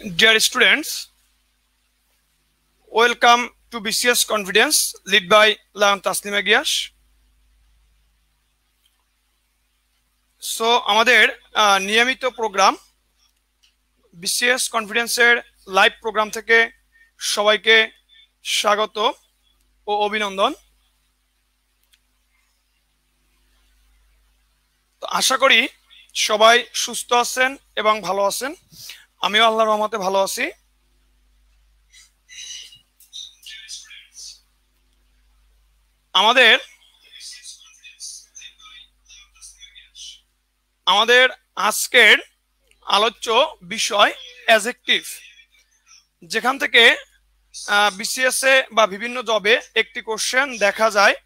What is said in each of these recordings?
Dear students, welcome to BCS Confidence, led by Lion Taslim Agias. So, আমাদের নিয়মিত programme BCS Confidence এর live programme থেকে সবাইকে স্বাগত ও অভিনন্দন। তো আশা করি সবাই সুস্থ আছেন এবং ভালো আছেন। আমিও আল্লাহর রহমতে ভালো আছি। আমাদের আজকের আলোচ্য বিষয় অ্যাডজেক্টিভ, যেখান থেকে বিসিএস এ বা বিভিন্ন জবে একটি কোশ্চেন দেখা যায়।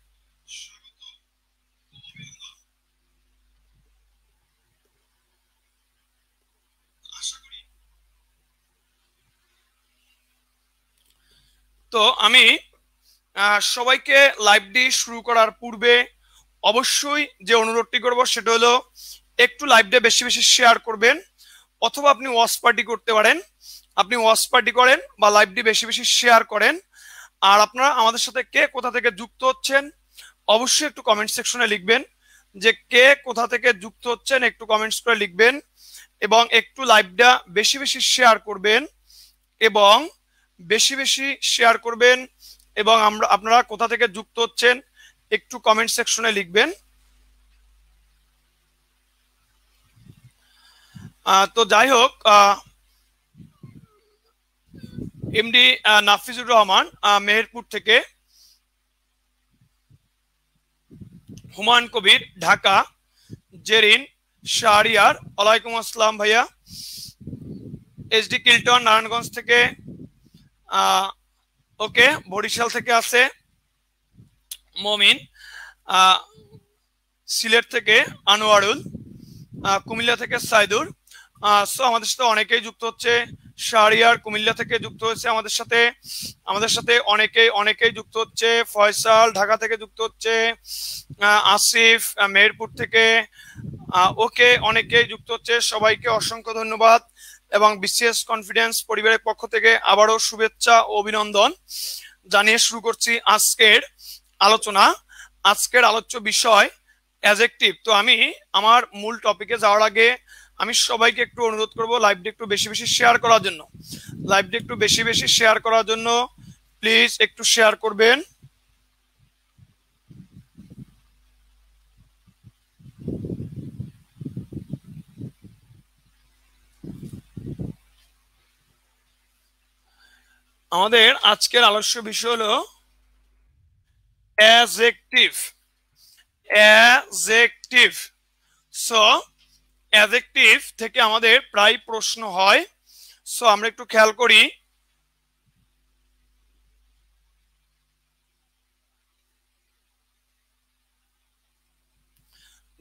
তো আমি সবাইকে লাইভটি শুরু করার পূর্বে অবশ্যই যে অনুরোধটি করব সেটা হলো একটু লাইভটা বেশি বেশি শেয়ার করবেন, অথবা আপনি ওয়াচ পার্টি করতে পারেন। আপনি ওয়াচ পার্টি করেন বা লাইভটি বেশি বেশি শেয়ার করেন। আর আপনারা আমাদের সাথে কে কোথা থেকে যুক্ত হচ্ছেন অবশ্যই একটু কমেন্ট সেকশনে লিখবেন, যে কে কোথা থেকে যুক্ত হচ্ছেন একটু কমেন্টস করে লিখবেন, এবং একটু লাইভটা বেশি বেশি শেয়ার করবেন এবং বেশি বেশি শেয়ার করবেন এবং আপনারা কোথা থেকে যুক্ত হচ্ছেন একটু কমেন্ট সেকশনে লিখবেন। তো যাই হোক, এমডি নাফিজুর রহমান মেহেরপুর থেকে, হুমায়ুন কবির ঢাকা, জেরিন শাহরিয়ার ওয়ালাইকুম আসসালাম ভাইয়া, এসডি কিল্টন নারায়ণগঞ্জ থেকে, ওকে বরিশাল থেকে আছে মমিন, সিলেট থেকে আনোয়ারুল, কুমিল্লা থেকে সাইদুর। সো আমাদের সাথে অনেকেই যুক্ত হচ্ছে। শাহরিয়ার কুমিল্লা থেকে যুক্ত হয়েছে আমাদের সাথে অনেকেই যুক্ত হচ্ছে। ফয়সাল ঢাকা থেকে যুক্ত হচ্ছে, আসিফ মেহেরপুর থেকে, ওকে অনেকেই যুক্ত হচ্ছে। সবাইকে অসংখ্য ধন্যবাদ এবং বিসিএস কনফিডেন্স পরিবারের পক্ষ থেকে আবারও শুভেচ্ছা ও অভিনন্দন জানিয়ে শুরু করছি আজকের আলোচনা। আজকের আলোচ্য বিষয় অ্যাডজেক্টিভ। তো আমি আমার মূল টপিকে যাওয়ার আগে আমি সবাইকে একটু অনুরোধ করব লাইভটি একটু বেশি বেশি শেয়ার করার জন্য। প্লিজ একটু শেয়ার করবেন। আমাদের আজকের আলোচ্য বিষয় হলো অ্যাডজেক্টিভ। সো অ্যাডজেক্টিভ থেকে আমাদের প্রায় প্রশ্ন হয়। সো আমরা একটু খেয়াল করি।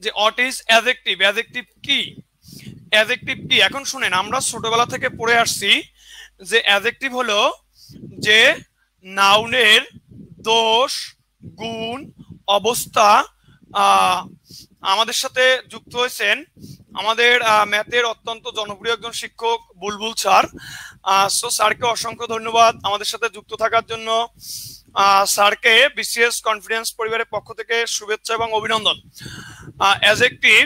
যে হোয়াট ইজ অ্যাডজেক্টিভ, অ্যাডজেক্টিভ কি, এখন শুনেন, আমরা ছোটবেলা থেকে পড়ে আসছি যে অ্যাডজেক্টিভ হলো যে নাউনের দোষ, গুণ, অবস্থা। আমাদের সাথে যুক্ত হয়েছেন আমাদের ম্যাথের অত্যন্ত জনপ্রিয় একজন শিক্ষক বুলবুল স্যার। সো স্যারকে অসংখ্য ধন্যবাদ আমাদের সাথে যুক্ত থাকার জন্য। স্যারকে বিসিএস কনফিডেন্স পরিবারের পক্ষ থেকে শুভেচ্ছা এবং অভিনন্দন। অ্যাডজেক্টিভ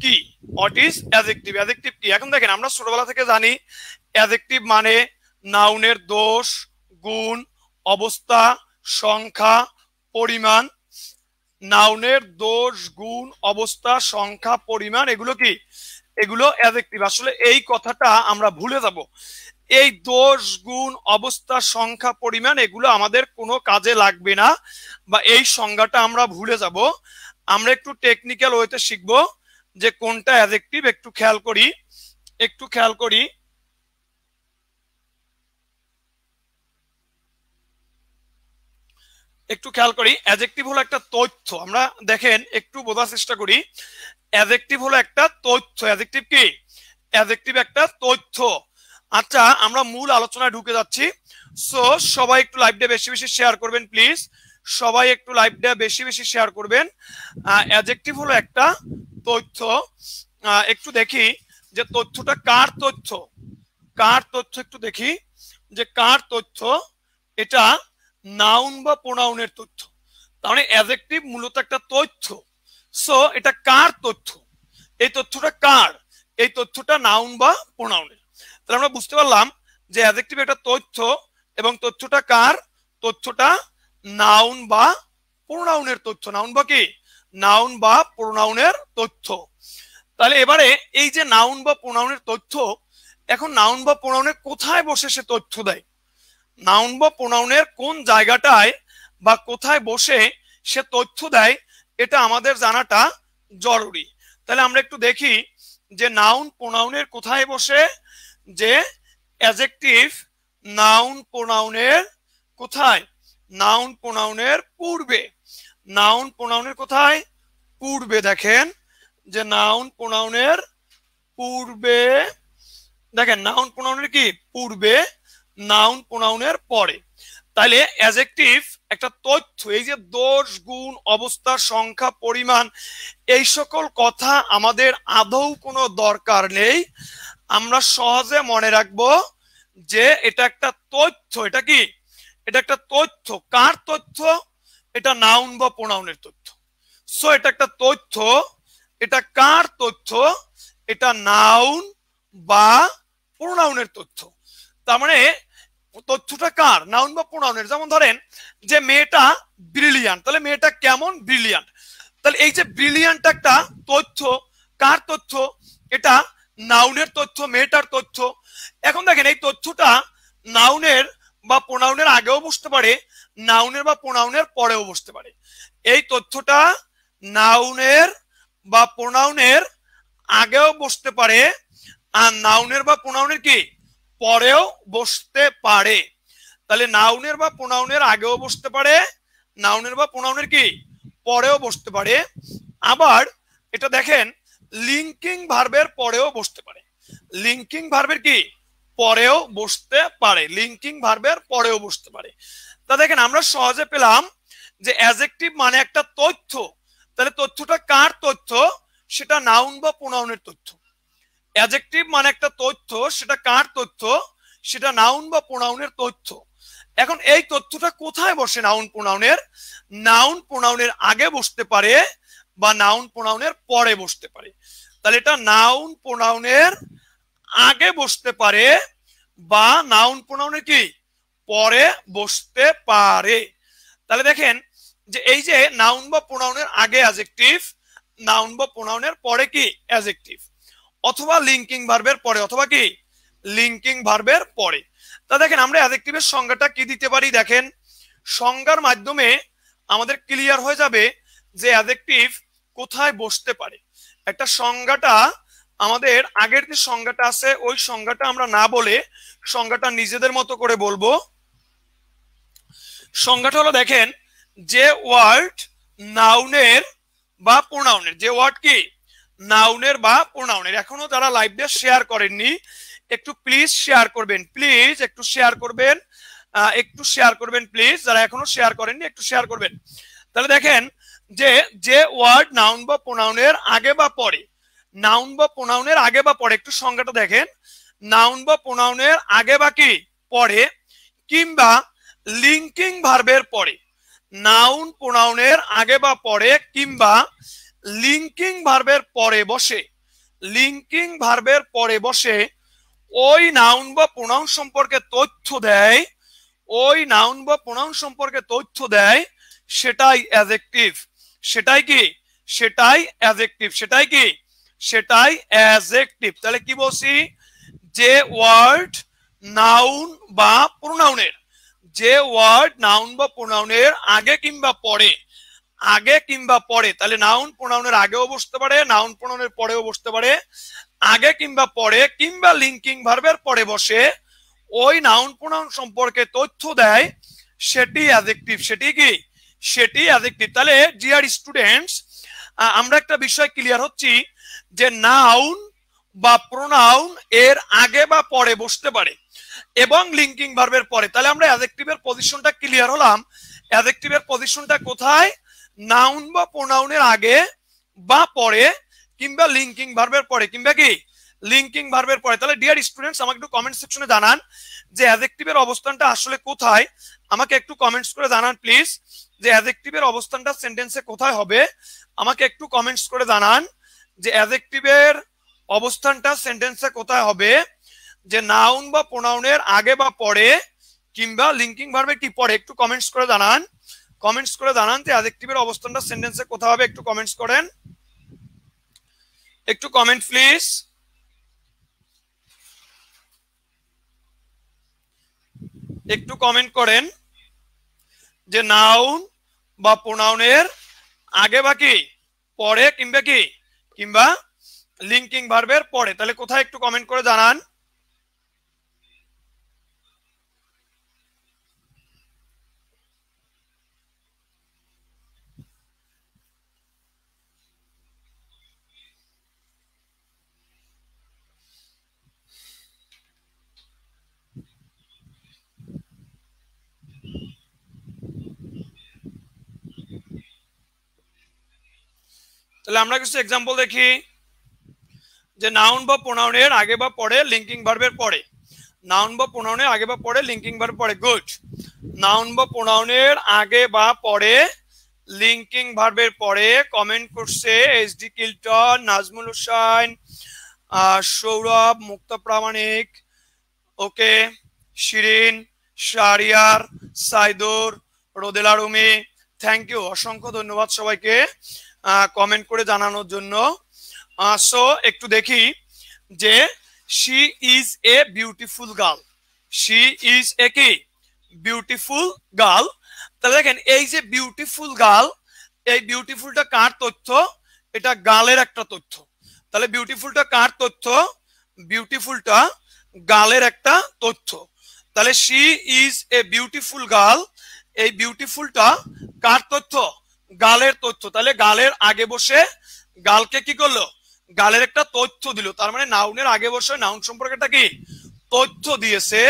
কি, হোয়াট ইজ অ্যাডজেক্টিভ কি? এখন দেখেন, আমরা ছোটবেলা থেকে জানি অ্যাডজেক্টিভ মানে নাউনের দোষ, গুণ, অবস্থা, সংখ্যা, পরিমাণ। নাউনের দোষ, গুণ, অবস্থা, সংখ্যা, পরিমাণ, এগুলো কি? এগুলো অ্যাডজেক্টিভ। আসলে এই কথাটা আমরা ভুলে যাব। এই দোষ, গুণ, অবস্থা, সংখ্যা, পরিমাণ এগুলো আমাদের কোনো কাজে লাগবে না, বা এই সংজ্ঞাটা আমরা ভুলে যাব। আমরা একটু টেকনিক্যাল ওয়েতে শিখব যে কোনটা অ্যাডজেক্টিভ। একটু খেয়াল করি। অ্যাডজেক্টিভ হলো একটা তথ্য। আমরা দেখেন একটু বোঝার চেষ্টা করি। অ্যাডজেক্টিভ হলো একটা তথ্য। অ্যাডজেক্টিভ কি? অ্যাডজেক্টিভ একটা তথ্য। আচ্ছা, আমরা মূল আলোচনায় ঢুকে যাচ্ছি। সো সবাই একটু লাইভটা বেশি বেশি শেয়ার করবেন প্লিজ। অ্যাডজেক্টিভ হলো একটা তথ্য। একটু দেখি যে তথ্যটা কার তথ্য। কার তথ্য একটু দেখি, যে কার তথ্য, এটা নাউন বা প্রোনাউনের তথ্য। তার মানে অ্যাডজেক্টিভ মূলত একটা তথ্য। সো এটা কার তথ্য, এই তথ্যটা কার, এই তথ্যটা নাউন বা প্রোনাউনের। তাহলে আমরা বুঝতে পারলাম যে অ্যাডজেক্টিভ একটা তথ্য এবং তথ্যটা কার, তথ্যটা নাউন বা প্রোনাউনের তথ্য। নাউন বা কি, নাউন বা প্রোনাউনের তথ্য। তাহলে এবারে এই যে নাউন বা প্রোনাউনের তথ্য, এখন নাউন বা প্রোনাউনের কোথায় বসে সে তথ্য দেয়, নাউন বা প্রোনাউনের কোন জায়গাটায় বা কোথায় বসে সে তথ্য দেয়, এটা আমাদের জানাটা জরুরি। তাহলে আমরা একটু দেখি যে নাউন প্রোনাউনের কোথায় বসে, যে অ্যাডজেক্টিভ নাউন প্রোনাউনের কোথায়, নাউন প্রোনাউনের পূর্বে। নাউন প্রোনাউনের কোথায়, পূর্বে। দেখেন যে নাউন প্রোনাউনের পূর্বে, দেখেন নাউন প্রোনাউনের কি পূর্বে, নাউন প্রোনাউনের পরে। তাহলে অ্যাডজেক্টিভ একটা তথ্য, এই যে দোষ, গুণ, অবস্থা, সংখ্যা, পরিমাণ, এই সকল কথা আমাদের আদৌ কোনো দরকার নেই। আমরা সহজে মনে রাখবো যে এটা একটা তথ্য। এটা কি, এটা একটা তথ্য। কার তথ্য, এটা নাউন বা প্রোনাউনের তথ্য। সো এটা একটা তথ্য, এটা কার তথ্য, এটা নাউন বা প্রোনাউনের তথ্য। তার মানে তথ্যটা কার, নাউন বা প্রোনাউনের। যেমন ধরেন যে মেয়েটা ব্রিলিয়ান্ট, তাহলে মেয়েটা কেমন, ব্রিলিয়ান্ট। তাহলে এই যে ব্রিলিয়ান্ট একটা তথ্য, কার তথ্য, এটা নাউনের তথ্য, মেয়েটার তথ্য। এখন দেখেন এই তথ্যটা নাউনের বা প্রোনাউনের আগেও বসতে পারে, নাউনের বা প্রোনাউনের পরেও বসতে পারে। এই তথ্যটা নাউনের বা প্রোনাউনের আগেও বসতে পারে, আর নাউনের বা প্রোনাউনের কি পরেও বসতে পারে। তাহলে নাউনের বা প্রোনাউনের আগেও বসতে পারে, নাউনের বা প্রোনাউনের কি পরেও বসতে পারে। আবার এটা দেখেন লিঙ্কিং ভার্বের পরেও বসতে পারে, লিঙ্কিং ভার্বের কি পরেও বসতে পারে, লিঙ্কিং ভার্বের পরেও বসতে পারে। তা দেখেন আমরা সহজে পেলাম যে অ্যাডজেক্টিভ মানে একটা তথ্য। তাহলে তথ্যটা কার তথ্য, সেটা নাউন বা প্রোনাউনের তথ্য। অ্যাডজেক্টিভ মানে একটা তথ্য, সেটা কার তথ্য, সেটা নাউন বা প্রোনাউনের তথ্য। এখন এই তথ্যটা কোথায় বসে, নাউন প্রোনাউনের, নাউন প্রোনাউনের আগে বসতে পারে বা নাউন প্রোনাউনের পরে বসতে পারে। তাহলে এটা নাউন প্রোনাউনের আগে বসতে পারে বা নাউন প্রোনাউনের কি পরে বসতে পারে। তাহলে দেখেন যে এই যে নাউন বা প্রোনাউনের আগে অ্যাডজেক্টিভ, নাউন বা প্রোনাউনের পরে কি অ্যাডজেক্টিভ, অথবা লিঙ্কিং ভার্বের পরে, অথবা কি লিঙ্কিং ভার্বের পরে। তা দেখেন আমরা অ্যাডজেক্টিভের সংজ্ঞাটা কি দিতে পারি, দেখেন সংজ্ঞার মাধ্যমে আমাদের ক্লিয়ার হয়ে যাবে যে অ্যাডজেক্টিভ কোথায় বসতে পারে। একটা সংজ্ঞাটা আমাদের আগের যে সংজ্ঞাটা আছে ওই সংজ্ঞাটা আমরা না বলে সংজ্ঞাটা নিজেদের মতো করে বলবো। সংজ্ঞাটা হলো দেখেন, যে ওয়ার্ড নাউনের বা প্রোনাউনের, যে ওয়ার্ড কি নাউনের বা প্রোনাউনের। এখনো যারা লাইভে শেয়ার করেননি একটু প্লিজ শেয়ার করবেন, প্লিজ একটু শেয়ার করবেন, একটু শেয়ার করবেন প্লিজ, যারা এখনো শেয়ার করেননি একটু শেয়ার করবেন। তাহলে দেখেন যে যে ওয়ার্ড নাউন বা প্রোনাউনের আগে বা পরে, নাউন বা প্রোনাউনের আগে বা পরে, একটু সংজ্ঞাটা দেখেন, নাউন বা প্রোনাউনের আগে বা কি পরে, কিংবা লিঙ্কিং ভার্বের পরে, নাউন প্রোনাউনের আগে বা পরে কিংবা লিঙ্কিং ভার্বের পরে বসে, লিঙ্কিং ভার্বের পরে বসে ওই নাউন বা প্রোনাউন সম্পর্কে তথ্য দেয়, ওই নাউন বা প্রোনাউন সম্পর্কে তথ্য দেয়, সেটাই অ্যাডজেক্টিভ। সেটাই কি, সেটাই অ্যাডজেক্টিভ, সেটাই কি, সেটাই অ্যাডজেক্টিভ। তাহলে কি বলছি, যে ওয়ার্ড নাউন বা প্রোনাউনের, যে ওয়ার্ড নাউন বা প্রোনাউনের আগে কিংবা পরে, আগে কিংবা পরে, তাহলে নাউন প্রোনাউনের আগেও বসতে পারে, নাউন প্রোনাউনের পরেও বসতে পারে, আগে কিংবা পরে কিংবা লিঙ্কিং ভার্বের পরে বসে ওই নাউন প্রোনাউন সম্পর্কে তথ্য দেয়, সেটি অ্যাডজেক্টিভ। সেটি কি, সেটি অ্যাডজেক্টিভ। তাহলে ডিয়ার স্টুডেন্টস, আমরা একটা বিষয় ক্লিয়ার হচ্ছি যে নাউন বা প্রোনাউন এর আগে বা পরে বসতে পারে এবং লিঙ্কিং ভার্বের পরে। তাহলে আমরা অ্যাডজেক্টিভের পজিশনটা ক্লিয়ার হলাম। অ্যাডজেক্টিভের পজিশনটা কোথায়, নাউন বা প্রোনাউনের আগে বা পরে কিংবা লিঙ্কিং ভার্বের পরে কিংবা কি লিঙ্কিং ভার্বের পরে। তাহলে ডিয়ার স্টুডেন্টস আমাকে একটু কমেন্ট সেকশনে জানান যে অ্যাডজেক্টিভের অবস্থানটা আসলে কোথায়, আমাকে একটু কমেন্টস করে জানান প্লিজ যে অ্যাডজেক্টিভের অবস্থানটা সেন্টেন্সে কোথায় হবে, আমাকে একটু কমেন্টস করে জানান যে অ্যাডজেক্টিভের অবস্থানটা সেন্টেন্সে কোথায় হবে, যে নাউন বা প্রোনাউনের আগে বা পরে কিংবা লিঙ্কিং ভার্বের কি পরে, একটু কমেন্টস করে জানান, কমেন্টস করে জানান যে অ্যাডজেক্টিভের অবস্থানটা সেন্টেন্সে কোথায় হবে, একটু কমেন্টস করেন, একটু কমেন্ট প্লিজ। একটু কমেন্ট করেন যে নাউন বা প্রোনাউনের আগে বা কি পরে কিংবা কি কিংবা লিঙ্কিং ভার্বের পরে, তাহলে কোথায় একটু কমেন্ট করে জানান। তাহলে আমরা কিছু এক্সাম্পল দেখি যে নাউন বা প্রোনাউনের আগে বা পরে লিঙ্কিং ভার্বের পরে, নাউন বা প্রোনাউনের আগে বা পরে লিঙ্কিং ভার্ব পরে, গুড। নাউন বা প্রোনাউনের আগে বা পরে লিঙ্কিং ভার্বের পরে কমেন্ট করছে এসডি কিল্টন, Nazmul Hossain, Sourav, Mukta Pramanik, okay, Shirin, Shahriar, Saidur, Rodela Rumi, thank you, অসংখ্য ধন্যবাদ সবাইকে কমেন্ট করে জানানোর জন্য। সো একটু দেখি যে she is a beautiful girl, she is a কি বিউটিফুল গার্ল। তাহলে দেখেন এই যে বিউটিফুল গার্ল, এই বিউটিফুলটা কার তথ্য, এটা গার্লের একটা তথ্য। তাহলে বিউটিফুলটা কার তথ্য, বিউটিফুলটা গার্লের একটা তথ্য। তাহলে she is a beautiful girl, এই বিউটিফুলটা কার তথ্য, গার্লের তথ্য। তাহলে গার্লের আগে বসে গার্লকে কি করলো, গার্লের একটা তথ্য দিল, তার মানে নাউনের আগে বসে নাউন সম্পর্কে একটা কি তথ্য দিয়েছে,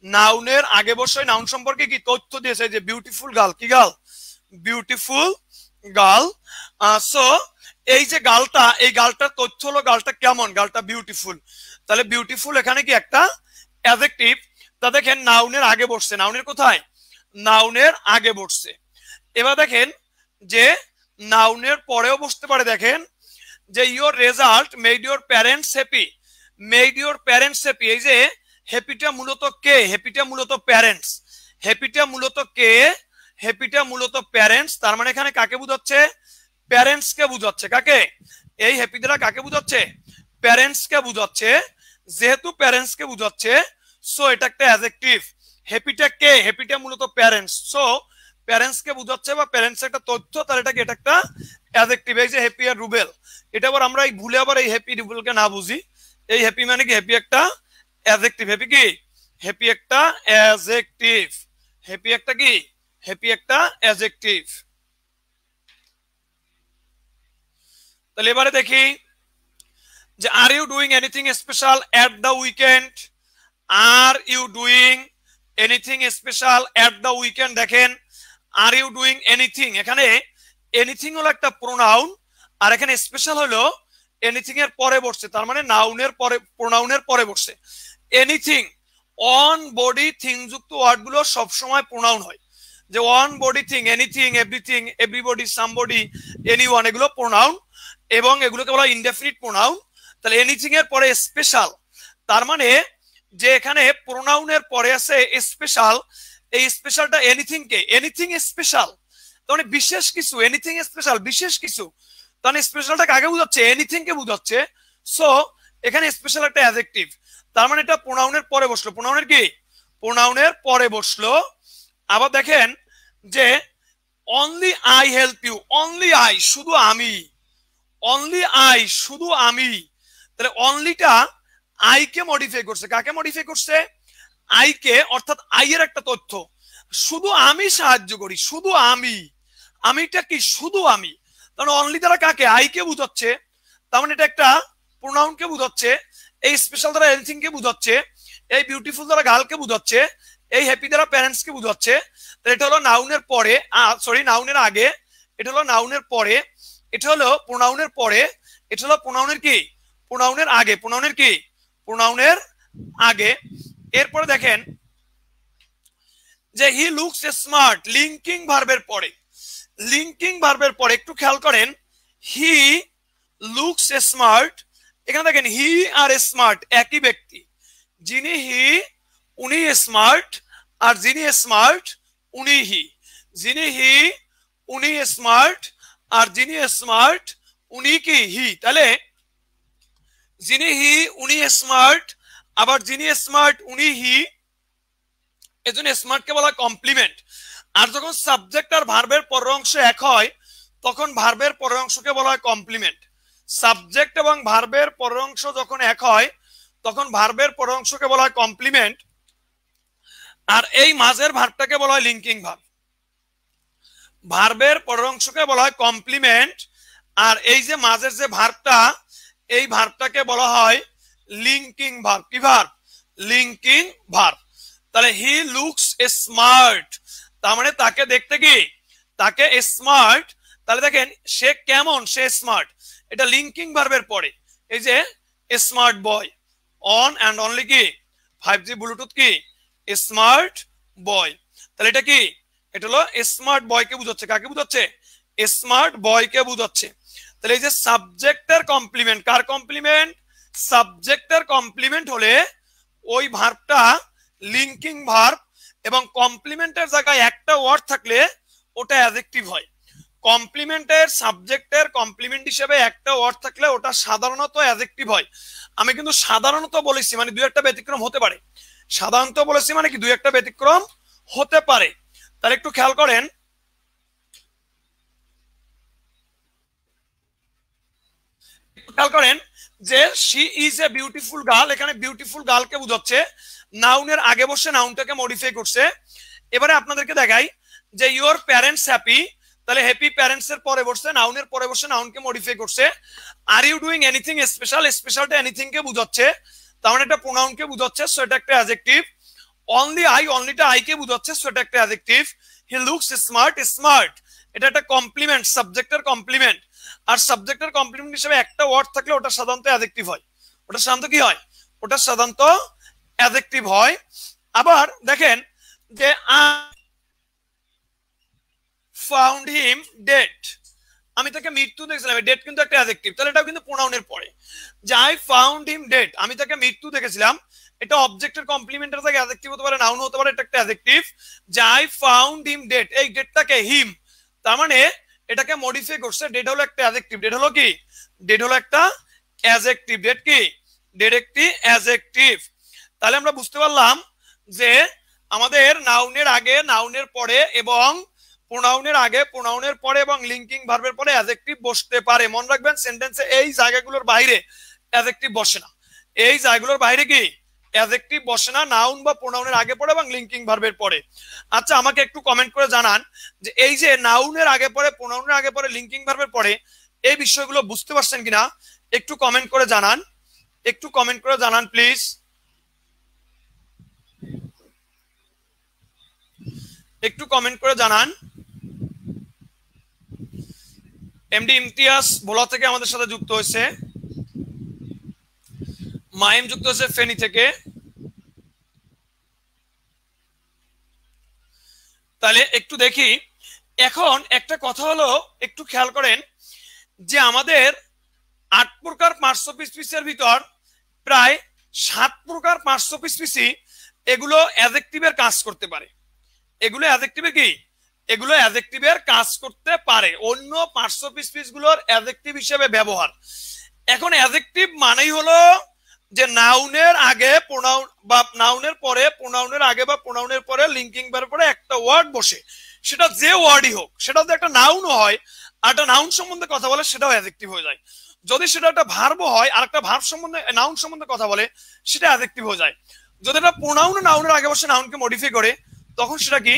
নাউনের আগে বসে নাউন সম্পর্কে কি তথ্য দিয়েছে, যে বিউটিফুল গার্ল, কি গার্ল, বিউটিফুল গার্ল। সো এই যে গার্লটা, এই গার্লটার তথ্য হলো গার্লটা কেমন, গার্লটা বিউটিফুল। তাহলে বিউটিফুল এখানে কি একটা অ্যাডজেক্টিভ। তা দেখেন নাউনের আগে বসছে, নাউনের কোথায়, নাউনের আগে বসছে। এবার দেখেন যে নাউনের পরেও বসতে পারে, দেখেন যে your result made your parents happy, made your parents happy. এই যে হ্যাপিটা মূলত কে, হ্যাপিটা মূলত প্যারেন্টস, হ্যাপিটা মূলত কে, হ্যাপিটা মূলত প্যারেন্টস। তার মানে এখানে কাকে বোঝাচ্ছে, প্যারেন্টস কে বোঝাচ্ছে, কাকে, এই হ্যাপি দ্বারা কাকে বোঝাচ্ছে, প্যারেন্টস কে বোঝাচ্ছে। যেহেতু প্যারেন্টস কে বোঝাচ্ছে সো এটা একটা অ্যাডজেক্টিভ। হ্যাপিটা কে, হ্যাপিটা মূলত প্যারেন্টস, সো প্যারেন্টস কে বোঝাচ্ছে বা প্যারেন্টস একটা তথ্য, তাহলে এটাকে এটা একটা অ্যাডজেক্টিভ। এই যে হ্যাপি আর রুবেল, এটা আবার আমরা এই ভুলে আবার এই হ্যাপি রুবেলকে না বুঝি, এই হ্যাপি মানে কি, হ্যাপি একটা অ্যাডজেক্টিভ, হ্যাপি কি, হ্যাপি একটা অ্যাডজেক্টিভ, হ্যাপি একটা কি, হ্যাপি একটা অ্যাডজেক্টিভ। তাহলে এবারে দেখি যে are you doing anything special at the weekend, are you doing anything special at the weekend. দেখেন আর ইউ ডুইং এনিথিং, এখানে এনিথিং হলো একটা প্রোনাউন আর এখানে স্পেশাল হলো এনিথিং এর পরে বসছে, তার মানে নাউনের পরে প্রোনাউনের পরে বসছে। এনিথিং অন বডি থিং যুক্ত ওয়ার্ড গুলো সবসময় প্রোনাউন হয়, যে one body thing, anything, everything, everybody, somebody, anyone, এগুলো প্রোনাউন এবং এগুলোকে বলা ইনডেফিনিট প্রোনাউন। তাহলে এনিথিং এর পরে স্পেশাল, তার মানে যে এখানে প্রোনাউনের পরে আছে স্পেশাল, এই স্পেশালটা এনিথিং কে, এনিথিং স্পেশাল, তার মানে বিশেষ কিছু, এনিথিং স্পেশাল বিশেষ কিছু, তাহলে স্পেশালটা কাকে বোঝাচ্ছে, এনিথিং কে বোঝাচ্ছে। সো এখানে স্পেশাল একটা অ্যাডজেক্টিভ, তার মানে এটা প্রোনাউনের পরে বসলো, প্রোনাউনের কি, প্রোনাউনের পরে বসলো। আবার দেখেন যে only I help you, only I শুধু আমি, অনলি আই শুধু আমি। তাহলে অনলিটা আই কে মডিফাই করছে, কাকে মডিফাই করছে, আই কে, অর্থাৎ আই এর একটা তথ্য, শুধু আমি সাহায্য করি, শুধু আমি, আমিটা কি, শুধু আমি। তাহলে অনলি দ্বারা কাকে, আই কে বুঝাচ্ছে, তার মানে এটা একটা প্রোনাউন কে বুঝাচ্ছে, এই স্পেশাল দ্বারা এনিথিং কে বুঝাচ্ছে, এই বিউটিফুল দ্বারা গার্ল কে বুঝাচ্ছে, এই হ্যাপি দ্বারা প্যারেন্টস কে বুঝাচ্ছে। তাহলে এটা হলো নাউনের পরে, সরি নাউনের আগে, এটা হলো নাউনের পরে, এটা হলো প্রোনাউনের পরে, এটা হলো প্রোনাউনের কি, প্রোনাউনের আগে, প্রোনাউনের কি, প্রোনাউনের আগে। এরপরে দেখেন যে হি লুকস স্মার্ট, লিঙ্কিং ভার্বের পরে, লিঙ্কিং ভার্বের পরে একটু খেয়াল করেন, হি লুকস স্মার্ট, এখানে দেখেন হি আর স্মার্ট একই ব্যক্তি, যিনি হি উনি স্মার্ট, আর যিনি স্মার্ট উনি হি, যিনি হি উনি স্মার্ট, আর যিনি স্মার্ট উনি কি হি। তাহলে যিনি হি উনি স্মার্ট, আবার যিনি স্মার্ট উনি হি, এজন্য স্মার্টকে বলা হয় কমপ্লিমেন্ট। আর যখন সাবজেক্ট আর ভার্বের পরের অংশ এক হয় তখন ভার্বের পরের অংশকে বলা হয় কমপ্লিমেন্ট। সাবজেক্ট এবং ভার্বের পরের অংশ যখন এক হয় তখন ভার্বের পরের অংশকে বলা হয় কমপ্লিমেন্ট, আর এই মাঝের ভার্বটাকে বলা হয় লিঙ্কিং ভার্ব। ভার্বের পরের অংশকে বলা হয় কমপ্লিমেন্ট, আর এই যে মাঝের যে ভার্বটা, এই ভার্বটাকে বলা হয় লিঙ্কিং ভার্ব। কি ভার্ব? Linking verb. তাহলে হি লুকস স্মার্ট, তার মানে তাকে দেখতে কি, তাকে স্মার্ট। তাহলে দেখেন সে কেমন, সে স্মার্ট, এটা লিঙ্কিং ভার্বের পরে। এই যে smart boy, on and only কি 5G ব্লুটুথ কি স্মার্ট বয়। তাহলে এটা কি, এটা হলো স্মার্ট বয়কে বুঝাচ্ছে। কাকে বুঝাচ্ছে? স্মার্ট বয়কে বুঝাচ্ছে। তাহলে এই যে সাবজেক্টের কমপ্লিমেন্ট, কার কমপ্লিমেন্ট? সাবজেক্টের কমপ্লিমেন্ট হলে ওই ভার্বটা লিঙ্কিং ভার্ব, এবং কমপ্লিমেন্টের জায়গায় একটা ওয়ার্ড থাকলে ওটা অ্যাডজেক্টিভ হয়। কমপ্লিমেন্টের সাবজেক্টের কমপ্লিমেন্ট হিসেবে একটা ওয়ার্ড থাকলে ওটা সাধারণত অ্যাডজেক্টিভ হয়। আমি কিন্তু সাধারণত বলেছি, মানে দুই একটা ব্যতিক্রম হতে পারে। সাধারণত বলেছি মানে কি দুই একটা ব্যতিক্রম হতে পারে। তাহলে একটু খেয়াল করেন, খেয়াল করেন যে she is a beautiful girl, এখানে বিউটিফুল গার্লকে বুঝাচ্ছে, নাউনের আগে বসে নাউনটাকে মডিফাই করছে। এবারে আপনাদেরকে দেখাই যে ইউর প্যারেন্টস হ্যাপি, তাহলে হ্যাপি প্যারেন্টস এর পরে বসছে, নাউনের পরে বসে নাউনকে মডিফাই করছে। আর you doing anything special, স্পেশালটা anything কে বুঝাচ্ছে, তার মানে এটা প্রোনাউনকে বুঝাচ্ছে, সো এটা একটা adjective. Only I, অনলিটা I K বুঝাচ্ছে, সো এটা একটা adjective. He looks smart, smart এটা একটা কমপ্লিমেন্ট, সাবজেক্টের কমপ্লিমেন্ট। আর সাবজেক্টের কমপ্লিমেন্ট হিসেবে একটা ওয়ার্ড থাকলে ওটা সাধারণত অ্যাডজেক্টিভ হয়। ওটা সাধারণত কি হয়? ওটা সাধারণত অ্যাডজেক্টিভ হয়। আবার দেখেন যে ফাউন্ড হিম ডেড, আমি তাকে মৃত্যু দেখেছিলাম, ডেড কিন্তু একটা অ্যাডজেক্টিভ, তাহলে এটাও কিন্তু প্রোনাউনের পরে। যে আই ফাউন্ড হিম ডেড, আমি তাকে মৃত্যু দেখেছিলাম, এটা অবজেক্টের কমপ্লিমেন্টের থেকে অ্যাডজেক্টিভ হতে পারে, নাউন হতে পারে, এটা একটা অ্যাডজেক্টিভ। যে আই ফাউন্ড হিম ডেড, এই ডেডটাকে হিম, তার মানে এটাকে মডিফাই করছে, ডেড হলো একটা অ্যাডজেক্টিভ। ডেড হলো কি? ডেড হলো একটা অ্যাডজেক্টিভ। ডেড কি? ডেড একটি অ্যাডজেক্টিভ। তাহলে আমরা বুঝতে পারলাম যে আমাদের নাউনের আগে, নাউনের পরে এবং প্রোনাউনের আগে, প্রোনাউনের পরে এবং লিঙ্কিং ভার্বের পরে অ্যাডজেক্টিভ বসতে পারে। মনে রাখবেন সেন্টেন্সে এই জায়গাগুলোর বাইরে অ্যাডজেক্টিভ বসে না। এই জায়গাগুলোর বাইরে কি অ্যাডজেক্টিভ বসে না, নাউন বা প্রোনাউনের আগে পড়ে এবং লিঙ্কিং ভার্বের পরে। আচ্ছা আমাকে একটু কমেন্ট করে জানান যে এই যে নাউনের আগে পড়ে, প্রোনাউনের আগে পড়ে, লিঙ্কিং ভার্বের পরে, এই বিষয়গুলো বুঝতে পারছেন কিনা একটু কমেন্ট করে জানান, একটু কমেন্ট করে জানান প্লিজ, একটু কমেন্ট করে জানান। এমডি ইমতিয়াজ ভোলা থেকে আমাদের সাথে যুক্ত হয়েছে, মাইম যুক্ত হয়েছে ফেনী থেকে। তাহলে একটু দেখি, এখন একটা কথা হলো একটু খেয়াল করেন যে আমাদের 8 প্রকার পার্শ্বপিসপিসের ভিতর প্রায় 7 প্রকার পার্শ্বপিসপিসি এগুলো অ্যাডজেক্টিভের কাজ করতে পারে। এগুলো অ্যাডজেক্টিভের কি? এগুলো অ্যাডজেক্টিভের কাজ করতে পারে, অন্য পার্শ্বপিসপিস গুলোর অ্যাডজেক্টিভ হিসেবে ব্যবহার। এখন অ্যাডজেক্টিভ মানেই হলো যে নাউনের আগে প্রোনাউন বা নাউনের পরে, প্রোনাউনের আগে বা প্রোনাউনের পরে লিঙ্কিং ভার্বের পরে একটা ওয়ার্ড বসে, সেটা যে ওয়ার্ডই হোক, সেটা যদি একটা নাউনও হয় আর একটা নাউন সম্বন্ধে কথা বলে সেটাও অ্যাডজেক্টিভ হয়ে যায়। যদি সেটা একটা ভার্বও হয় আর একটা ভার্ব সম্বন্ধে, নাউন সম্বন্ধে কথা বলে, সেটা অ্যাডজেক্টিভ হয়ে যায়। যদি এটা প্রোনাউন নাউনের আগে বসে নাউনকে মডিফাই করে তখন সেটা কি?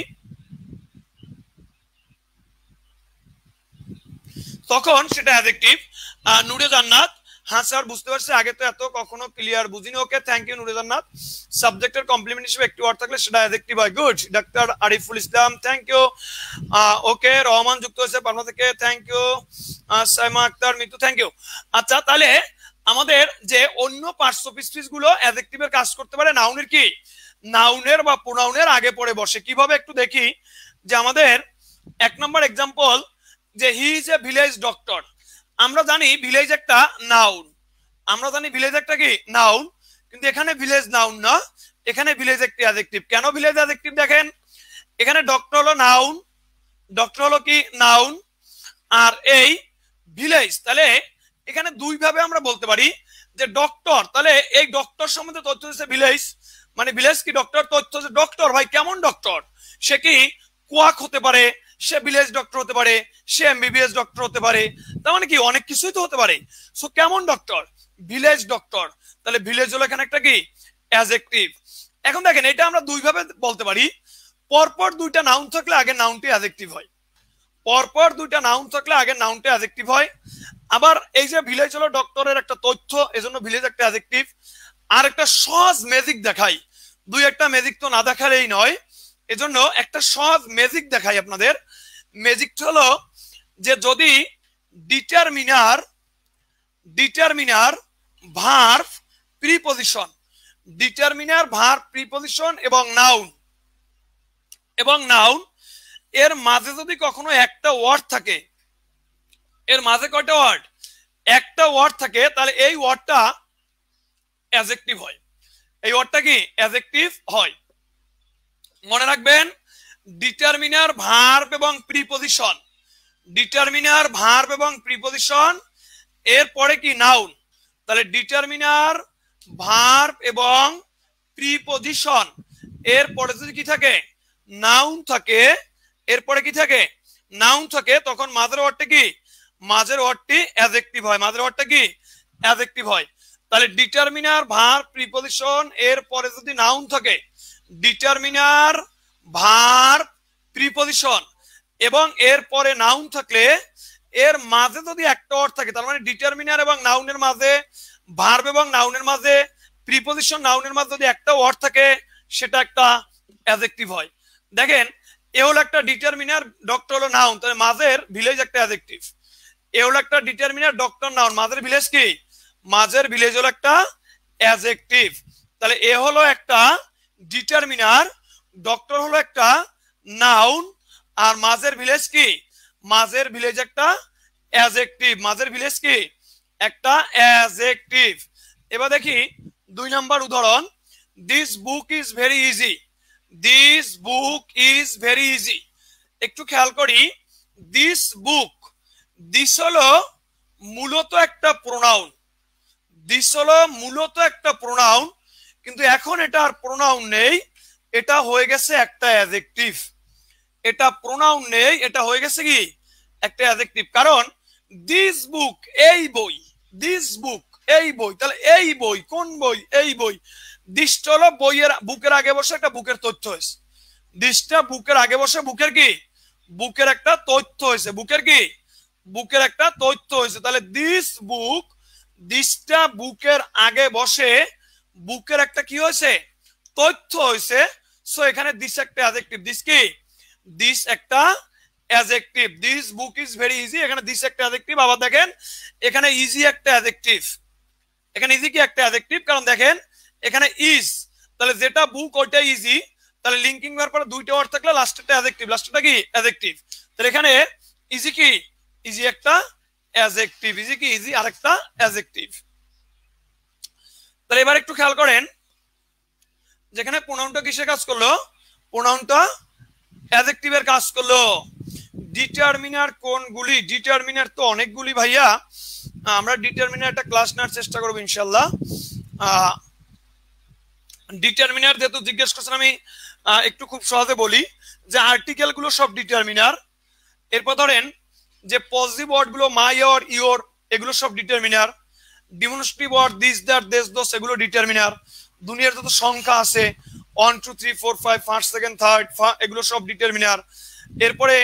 তখন সেটা অ্যাডজেক্টিভ। নূরে জান্নাত, হ্যাঁ স্যার বুঝতে পারছি, আগে তো এত কখনো ক্লিয়ার বুঝিনি। ওকে থ্যাংক ইউ নূরে জান্নাত। সাবজেক্টের কমপ্লিমেন্ট হিসেবে একটি ওয়ার্ড থাকলে সেটা অ্যাডজেক্টিভ হয়। Good. Doctor Ariful Islam thank you. Okay Rahman যুক্ত হয়েছে পাবনা থেকে, thank you. Saima Akter Mitu thank you. আচ্ছা তাহলে আমাদের যে অন্য পার্টস অফ স্পিচ গুলো অ্যাডজেক্টিভের কাজ করতে পারে নাউনের কি, নাউনের বা প্রোনাউনের আগে পরে বসে। কিভাবে একটু দেখি, যে আমাদের 1 নম্বর एग्जांपल, যে he is a village doctor. আমরা জানি ভিলেজ একটা নাউন, আমরা জানি ভিলেজ একটা কি নাউন, কিন্তু এখানে ভিলেজ নাউন না, এখানে ভিলেজ একটি অ্যাডজেক্টিভ। কেন ভিলেজ অ্যাডজেক্টিভ? দেখেন এখানে ডক্টর হলো নাউন, ডক্টর হলো কি নাউন, আর এই ভিলেজ, তাহলে এখানে দুই ভাবে আমরা বলতে পারি যে ডক্টর, তাহলে এই ডক্টর সম্বন্ধে তথ্য দিচ্ছে ভিলেজ, মানে ভিলেজ কি ডক্টর, তথ্য যে ডক্টর ভাই কেমন ডক্টর, সে কি কোয়াক হতে পারে, সে ভিলেজ ডক্টর হতে পারে, সে এমবিবিএস ডক্টর হতে পারে, তার মানে কি অনেক কিছুই তো হতে পারে। সো কেমন ডক্টর, ভিলেজ ডক্টর, তাহলে ভিলেজ হলো এখানে একটা কি অ্যাডজেক্টিভ। এখন দেখেন এটা আমরা দুই ভাবে বলতে পারি, পরপর দুইটা নাউন থাকলে আগে নাউনটি অ্যাডজেক্টিভ হয়, পরপর দুইটা নাউন থাকলে আগে নাউনটি অ্যাডজেক্টিভ হয়। আবার এই যে ভিলেজ হলো ডক্টরের একটা তথ্য, এজন্য ভিলেজ একটা অ্যাডজেক্টিভ। আর একটা সহজ ম্যাজিক দেখাই, দুই একটা ম্যাজিক তো না দেখালেই নয়, এজন্য একটা সহজ ম্যাজিক দেখাই আপনাদের। ম্যাজিকটা হলো যে যদি determiner, determiner verb preposition, determiner verb preposition এবং নাউন, এবং নাউন এর মাঝে যদি কখনো একটা ওয়ার্ড থাকে, এর মাঝে কয়টা ওয়ার্ড, একটা ওয়ার্ড থাকে, তাহলে এই ওয়ার্ডটা অ্যাডজেক্টিভ হয়, এই ওয়ার্ডটা কি অ্যাডজেক্টিভ হয়। মনে রাখবেন ডিটারমিনার ভার্ব এবং প্রিপজিশন, ডিটারমিনার ভার্ব এবং প্রিপজিশন, এরপরে কি নাউন, তাহলে ডিটারমিনার ভার্ব এবং প্রিপজিশন এরপরে যদি কি থাকে নাউন থাকে, এরপরে কি থাকে নাউন থাকে, তখন মাঝের ওয়ার্ডটা কি, মাঝের ওয়ার্ডটি অ্যাডজেক্টিভ হয়, মাঝের ওয়ার্ডটা কি অ্যাডজেক্টিভ হয়। তাহলে ডিটারমিনার ভার্ব প্রিপজিশন এরপরে যদি নাউন থাকে, ডিটারমিনার ভার্ব প্রিপজিশন এবং এরপরে নাউন থাকলে এর মাঝে যদি একটা ওয়ার্ড থাকে, তার মানে ডিটারমিনার এবং নাউনের মাঝে, ভার্ব এবং নাউনের মাঝে, প্রিপজিশন নাউনের মাঝে যদি একটা ওয়ার্ড থাকে, সেটা একটা অ্যাডজেক্টিভ হয়। দেখেন এ হলো একটা ডিটারমিনার, ডক্টর হলো নাউন, তাহলে মাঝের ভিলেজ একটা অ্যাডজেক্টিভ। এ হলো একটা ডিটারমিনার ডক্টর নাউন, মাঝের ভিলেজ কি, মাঝের ভিলেজ হলো একটা অ্যাডজেক্টিভ। তাহলে এ হলো একটা ডিটারমিনার, ডক্টর হলো একটা নাউন, আর মাঝের ভিলেজ কি, মাঝের ভিলেজ একটা অ্যাডজেক্টিভ, মাঝের ভিলেজ কি একটা অ্যাডজেক্টিভ। এবার দেখি 2 নম্বর উদাহরণ, this book is very easy, this book is very easy. একটু খেয়াল করি, দিস বুক, দিস হলো মূলত একটা প্রোনাউন, দিস হলো মূলত একটা প্রোনাউন, কিন্তু এখন এটা আর প্রোনাউন নেই, এটা হয়ে গেছে একটা অ্যাডজেক্টিভ, এটা প্রোনাউন নেই, এটা হয়ে গেছে কি একটা অ্যাডজেক্টিভ। কারণ দিস বুক এই বই, দিস বুক এই বই, তাহলে এই বই কোন বই, এই বই, দিসটা হলো বইয়ের বুকের আগে বসে একটা বুকের তথ্য হয়েছে, দিসটা বুকের আগে বসে বুকের কি, বুকের একটা তথ্য হয়েছে, বুকের কি, বুকের একটা তথ্য হয়েছে। তাহলে দিস বুক, দিসটা বুকের আগে বসে বুকের একটা কি হয়েছে, তথ্য হয়েছে। সো এখানে দিস একটা অ্যাডজেক্টিভ, দিস কি, দিস একটা adjective, this book is very easy, এখানে দিস একটা অ্যাডজেক্টিভ। আবার দেখেন এখানে ইজি একটা অ্যাডজেক্টিভ, এখানে ইজি কি একটা অ্যাডজেক্টিভ, কারণ দেখেন এখানে ইজ, তাহলে যেটা বুক ওইটা ইজি, তাহলে লিঙ্কিং ভার্ব পরে দুইটা ওয়ার্ড থাকলে লাস্টেরটা অ্যাডজেক্টিভ, লাস্টেরটা কি অ্যাডজেক্টিভ। তাহলে এখানে ইজি কি, ইজি একটা অ্যাডজেক্টিভ, ইজি কি ইজি আরেকটা অ্যাডজেক্টিভ। তাহলে এবার একটু খেয়াল করেন, যেখানে প্রোনাউনটা কিসের কাজ করলো, প্রোনাউনটা অ্যাডজেক্টিভের কাজ করলো। ডিটারমিনার কোনগুলি, ডিটারমিনার তো অনেকগুলি ভাইয়া, আমরা ডিটারমিনার একটা ক্লাস নেওয়ার চেষ্টা করবো ইনশাল্লাহ। ডিটারমিনার যেহেতু জিজ্ঞেস করছেন, আমি একটু খুব সহজে বলি যে আর্টিকেল গুলো সব ডিটারমিনার। এরপর ধরেন যে পজিটিভ ওয়ার্ড গুলো মাই, ইয়োর, ইয়োর, এগুলো সব determiner. Demonstrative word this, that, these, those, এগুলো ডিটারমিনার। দুনিয়ার যত সংখ্যা আছে 1 2 3 4 5 1st 2nd 3rd, এগুলো সব ডিটারমিনার। এরপরে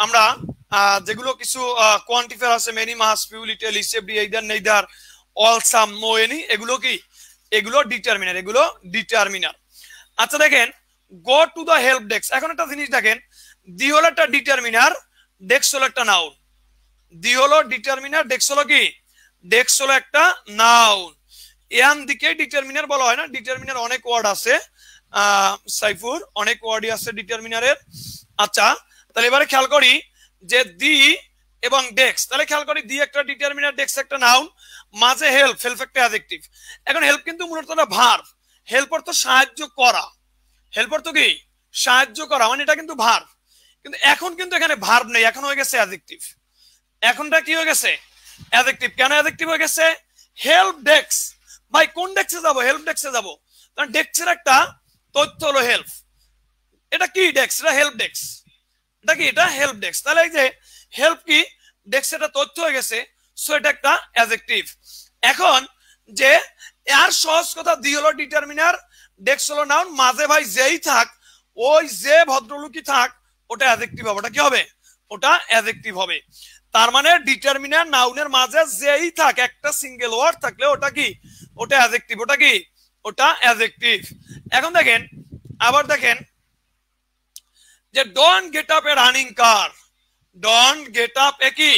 আমরা যেগুলো কিছু কোয়ান্টিফায়ার আছে, many, much, few, little, each, every, either, neither, all, some, no, any, এগুলো কি, এগুলো ডিটারমিনার, এগুলো ডিটারমিনার। আচ্ছা দেখেন go to the help desk, এখন একটা জিনিস দেখেন, দি হলো একটা ডিটারমিনার, ডেস্ক হলো একটা নাউন, দি হলো ডিটারমিনার, ডেস্ক হলো কি ডেক্স হলো একটা নাউন। এন দিকে ডিটারমিনার বলা হয় না, ডিটারমিনার অনেক ওয়ার্ড আছে সাইফুর, অনেক ওয়ার্ডই আছে ডিটারমিনারের। আচ্ছা তাহলে এবারে খেয়াল করি যে দি এবং ডেক্স, তাহলে খেয়াল করি দি একটা ডিটারমিনার, ডেক্স একটা নাউন, মাঝে হেল্প, হেল্প একটা অ্যাডজেক্টিভ। এখন হেল্প কিন্তু মূলত একটা ভার্ব, হেল্প অর্থ সাহায্য করা, হেল্প অর্থ কি সাহায্য করা, মানে এটা কিন্তু ভার্ব। কিন্তু এখন কিন্তু এখানে ভার্ব নেই, এখন হয়ে গেছে অ্যাডজেক্টিভ। এখনটা কি হয়ে গেছে অ্যাডজেক্টিভ। কেন অ্যাডজেক্টিভ হয়ে গেছে? হেল্প ডেক্স, ভাই কোন ডেক্সে যাব? হেল্প ডেক্সে যাব, কারণ ডেক্সের একটা তথ্য হলো হেল্প। এটা কি ডেক্স? এটা হেল্প ডেক্স। এটা কি? এটা হেল্প ডেক্স। তাহলে এই যে হেল্প কি ডেক্স, এটা তথ্য হয়ে গেছে, সো এটা একটা অ্যাডজেক্টিভ। এখন যে এর সহজ কথা, দি হলো ডিটারমিনার, ডেক্স হলো নাউন, মাঝে ভাই যেই থাক, ওই যে ভদ্রলোকই থাক, ওটা অ্যাডজেক্টিভ হবে। ওটা কি হবে? ওটা অ্যাডজেক্টিভ হবে। তার মানে ডিটারমিনার নাউনের মাঝে যেই থাক, একটা সিঙ্গেল ওয়ার্ড থাকলে ওটা কি? ওটা অ্যাডজেক্টিভ। ওটা কি? ওটা অ্যাডজেক্টিভ। এখন দেখেন, আবার দেখেন যে don't get up a running car, don't get up a কি?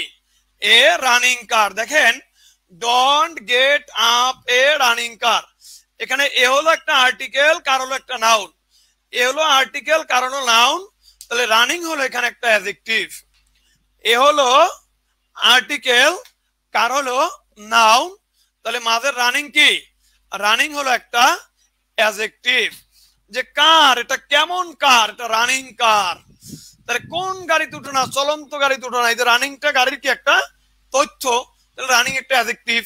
A running car. দেখেন don't get up a running car, এখানে এ হলো একটা আর্টিকেল, কার হলো একটা নাউন। এ হলো আর্টিকেল, কার হলো নাউন, তাহলে রানিং হলো এখানে একটা অ্যাডজেক্টিভ। এ হলো আর্টিকেল, কার হলো নাউন, তাহলে মাঝের রানিং কি? রানিং হলো একটা অ্যাডজেক্টিভ। যে কার, এটা কেমন কার? এটা রানিং কার। তাহলে কোন গাড়িতে উঠো না? চলন্ত গাড়িতে উঠো না। এই যে রানিংটা গাড়ির কি একটা তথ্য, তাহলে রানিং একটা অ্যাডজেক্টিভ।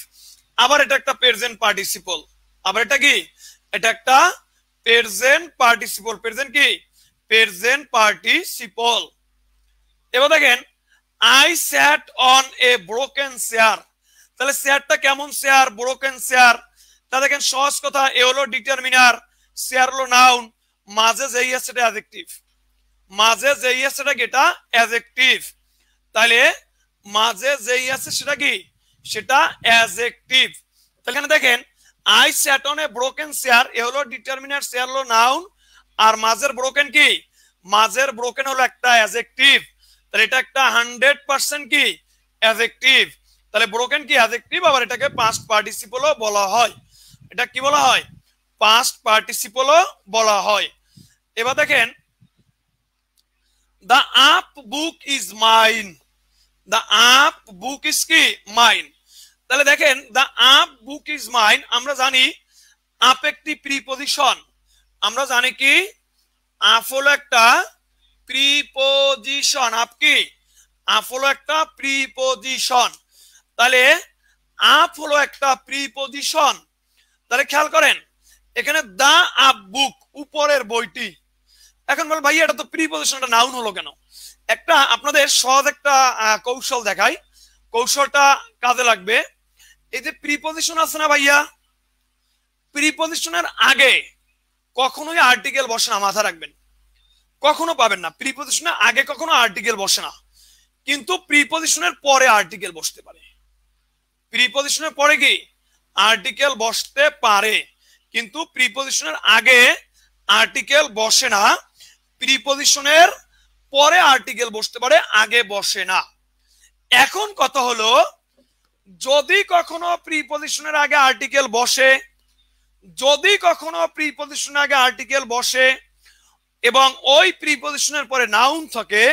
আবার এটা একটা প্রেজেন্ট পার্টিসিপল, আবার এটা কি? এটা একটা প্রেজেন্ট পার্টিসিপল। প্রেজেন্ট কি? Present participle. এবার দেখেন I sat on a broken chair, তাহলে চেয়ারটা কেমন চেয়ার? Broken chair. তা দেখেন সহজ কথা, এ হলো ডিটারমিনার, চেয়ার হলো নাউন, মাঝে যেই আছে এটা অ্যাডজেক্টিভ, মাঝে যেই আছে সেটা কি? এটা অ্যাডজেক্টিভ। তাহলে মাঝে যেই আছে সেটা কি? সেটা অ্যাডজেক্টিভ। তাহলে এখানে দেখেন I sat on a broken chair, a হলো ডিটারমিনার, চেয়ার হলো নাউন, আর মাঝের ব্রোকেন কি? মাঝের ব্রোকেন হলো একটা অ্যাডজেক্টিভ। তাহলে এটা একটা 100% কি? অ্যাডজেক্টিভ। তাহলে ব্রোকেন কি? অ্যাডজেক্টিভ। আবার এটাকে পাস্ট পার্টিসিপলও বলা হয়। এটা কি বলা হয়? পাস্ট পার্টিসিপলও বলা হয়। এবার দেখেন the up book is mine, the up book is কি? mine। তাহলে দেখেন the up book is mine, আমরা জানি আপ একটি প্রিপজিশন, আমরা জানি কি আপ হলো একটা প্রিপজিশন। আপ কি? আপ হলো একটা প্রিপজিশন। তাহলে আপ হলো একটা প্রিপজিশন। তাহলে খেয়াল করেন এখানে দা আপ বুক, উপরের বইটি। এখন বল ভাই এটা তো প্রিপজিশনটা নাউন হলো কেন? একটা আপনাদের সহজ একটা কৌশল দেখাই, কৌশলটা কাজে লাগবে। এই যে প্রিপজিশন আছে না ভাইয়া, প্রিপজিশনের আগে কখনোই আর্টিকেল বসে না, মাথা রাখবেন। কখনো পাবেন না প্রিপজিশনের আগে কখনো আর্টিকেল বসে না, কিন্তু প্রিপজিশনের পরে আর্টিকেল বসতে পারে। প্রিপজিশনের পরে কি? আর্টিকেল বসতে পারে, কিন্তু প্রিপজিশনের আগে আর্টিকেল বসে না। প্রিপজিশনের পরে আর্টিকেল বসতে পারে, আগে বসে না। এখন কথা হলো যদি কখনো প্রিপজিশনের আগে আর্টিকেল বসে, যদি কখনো প্রিপজিশনের আগে আর্টিকেল বসে এবং ওই প্রিপজিশনের পরে নাউন থাকে,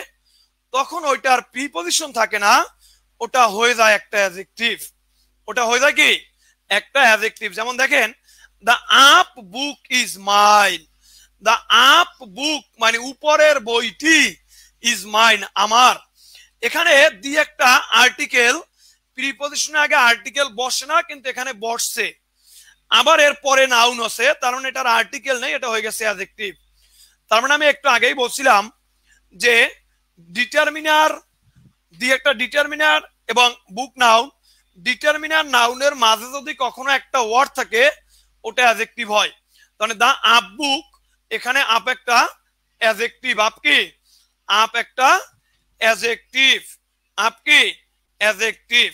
তখন ওইটার প্রিপজিশন থাকে না, ওটা হয়ে যায় একটা অ্যাডজেক্টিভ। ওটা হয়ে যায় কি? একটা অ্যাডজেক্টিভ। যেমন দেখেন the up book is mine, the up book মানে উপরের বইটি, ইজ মাইন আমার। এখানে দি একটা আর্টিকেল, প্রিপজিশনের আগে আর্টিকেল বসে না, কিন্তু এখানে বসছে। আবার এর পরে নাউন আছে, তার মানে এটার আর্টিকেল নেই, এটা হয়ে গেছে অ্যাডজেক্টিভ। তার মানে আমি একটু আগেই বলছিলাম যে ডিটারমিনার, দি একটা ডিটারমিনার এবং বুক নাউন, ডিটারমিনার নাউনের মাঝে যদি কখনো একটা ওয়ার্ড থাকে ওটা অ্যাডজেক্টিভ হয়। তাহলে দা আপ বুক, এখানে আপ একটা অ্যাডজেক্টিভ। আপ কি? আপ একটা অ্যাডজেক্টিভ। আপ কি? অ্যাডজেক্টিভ।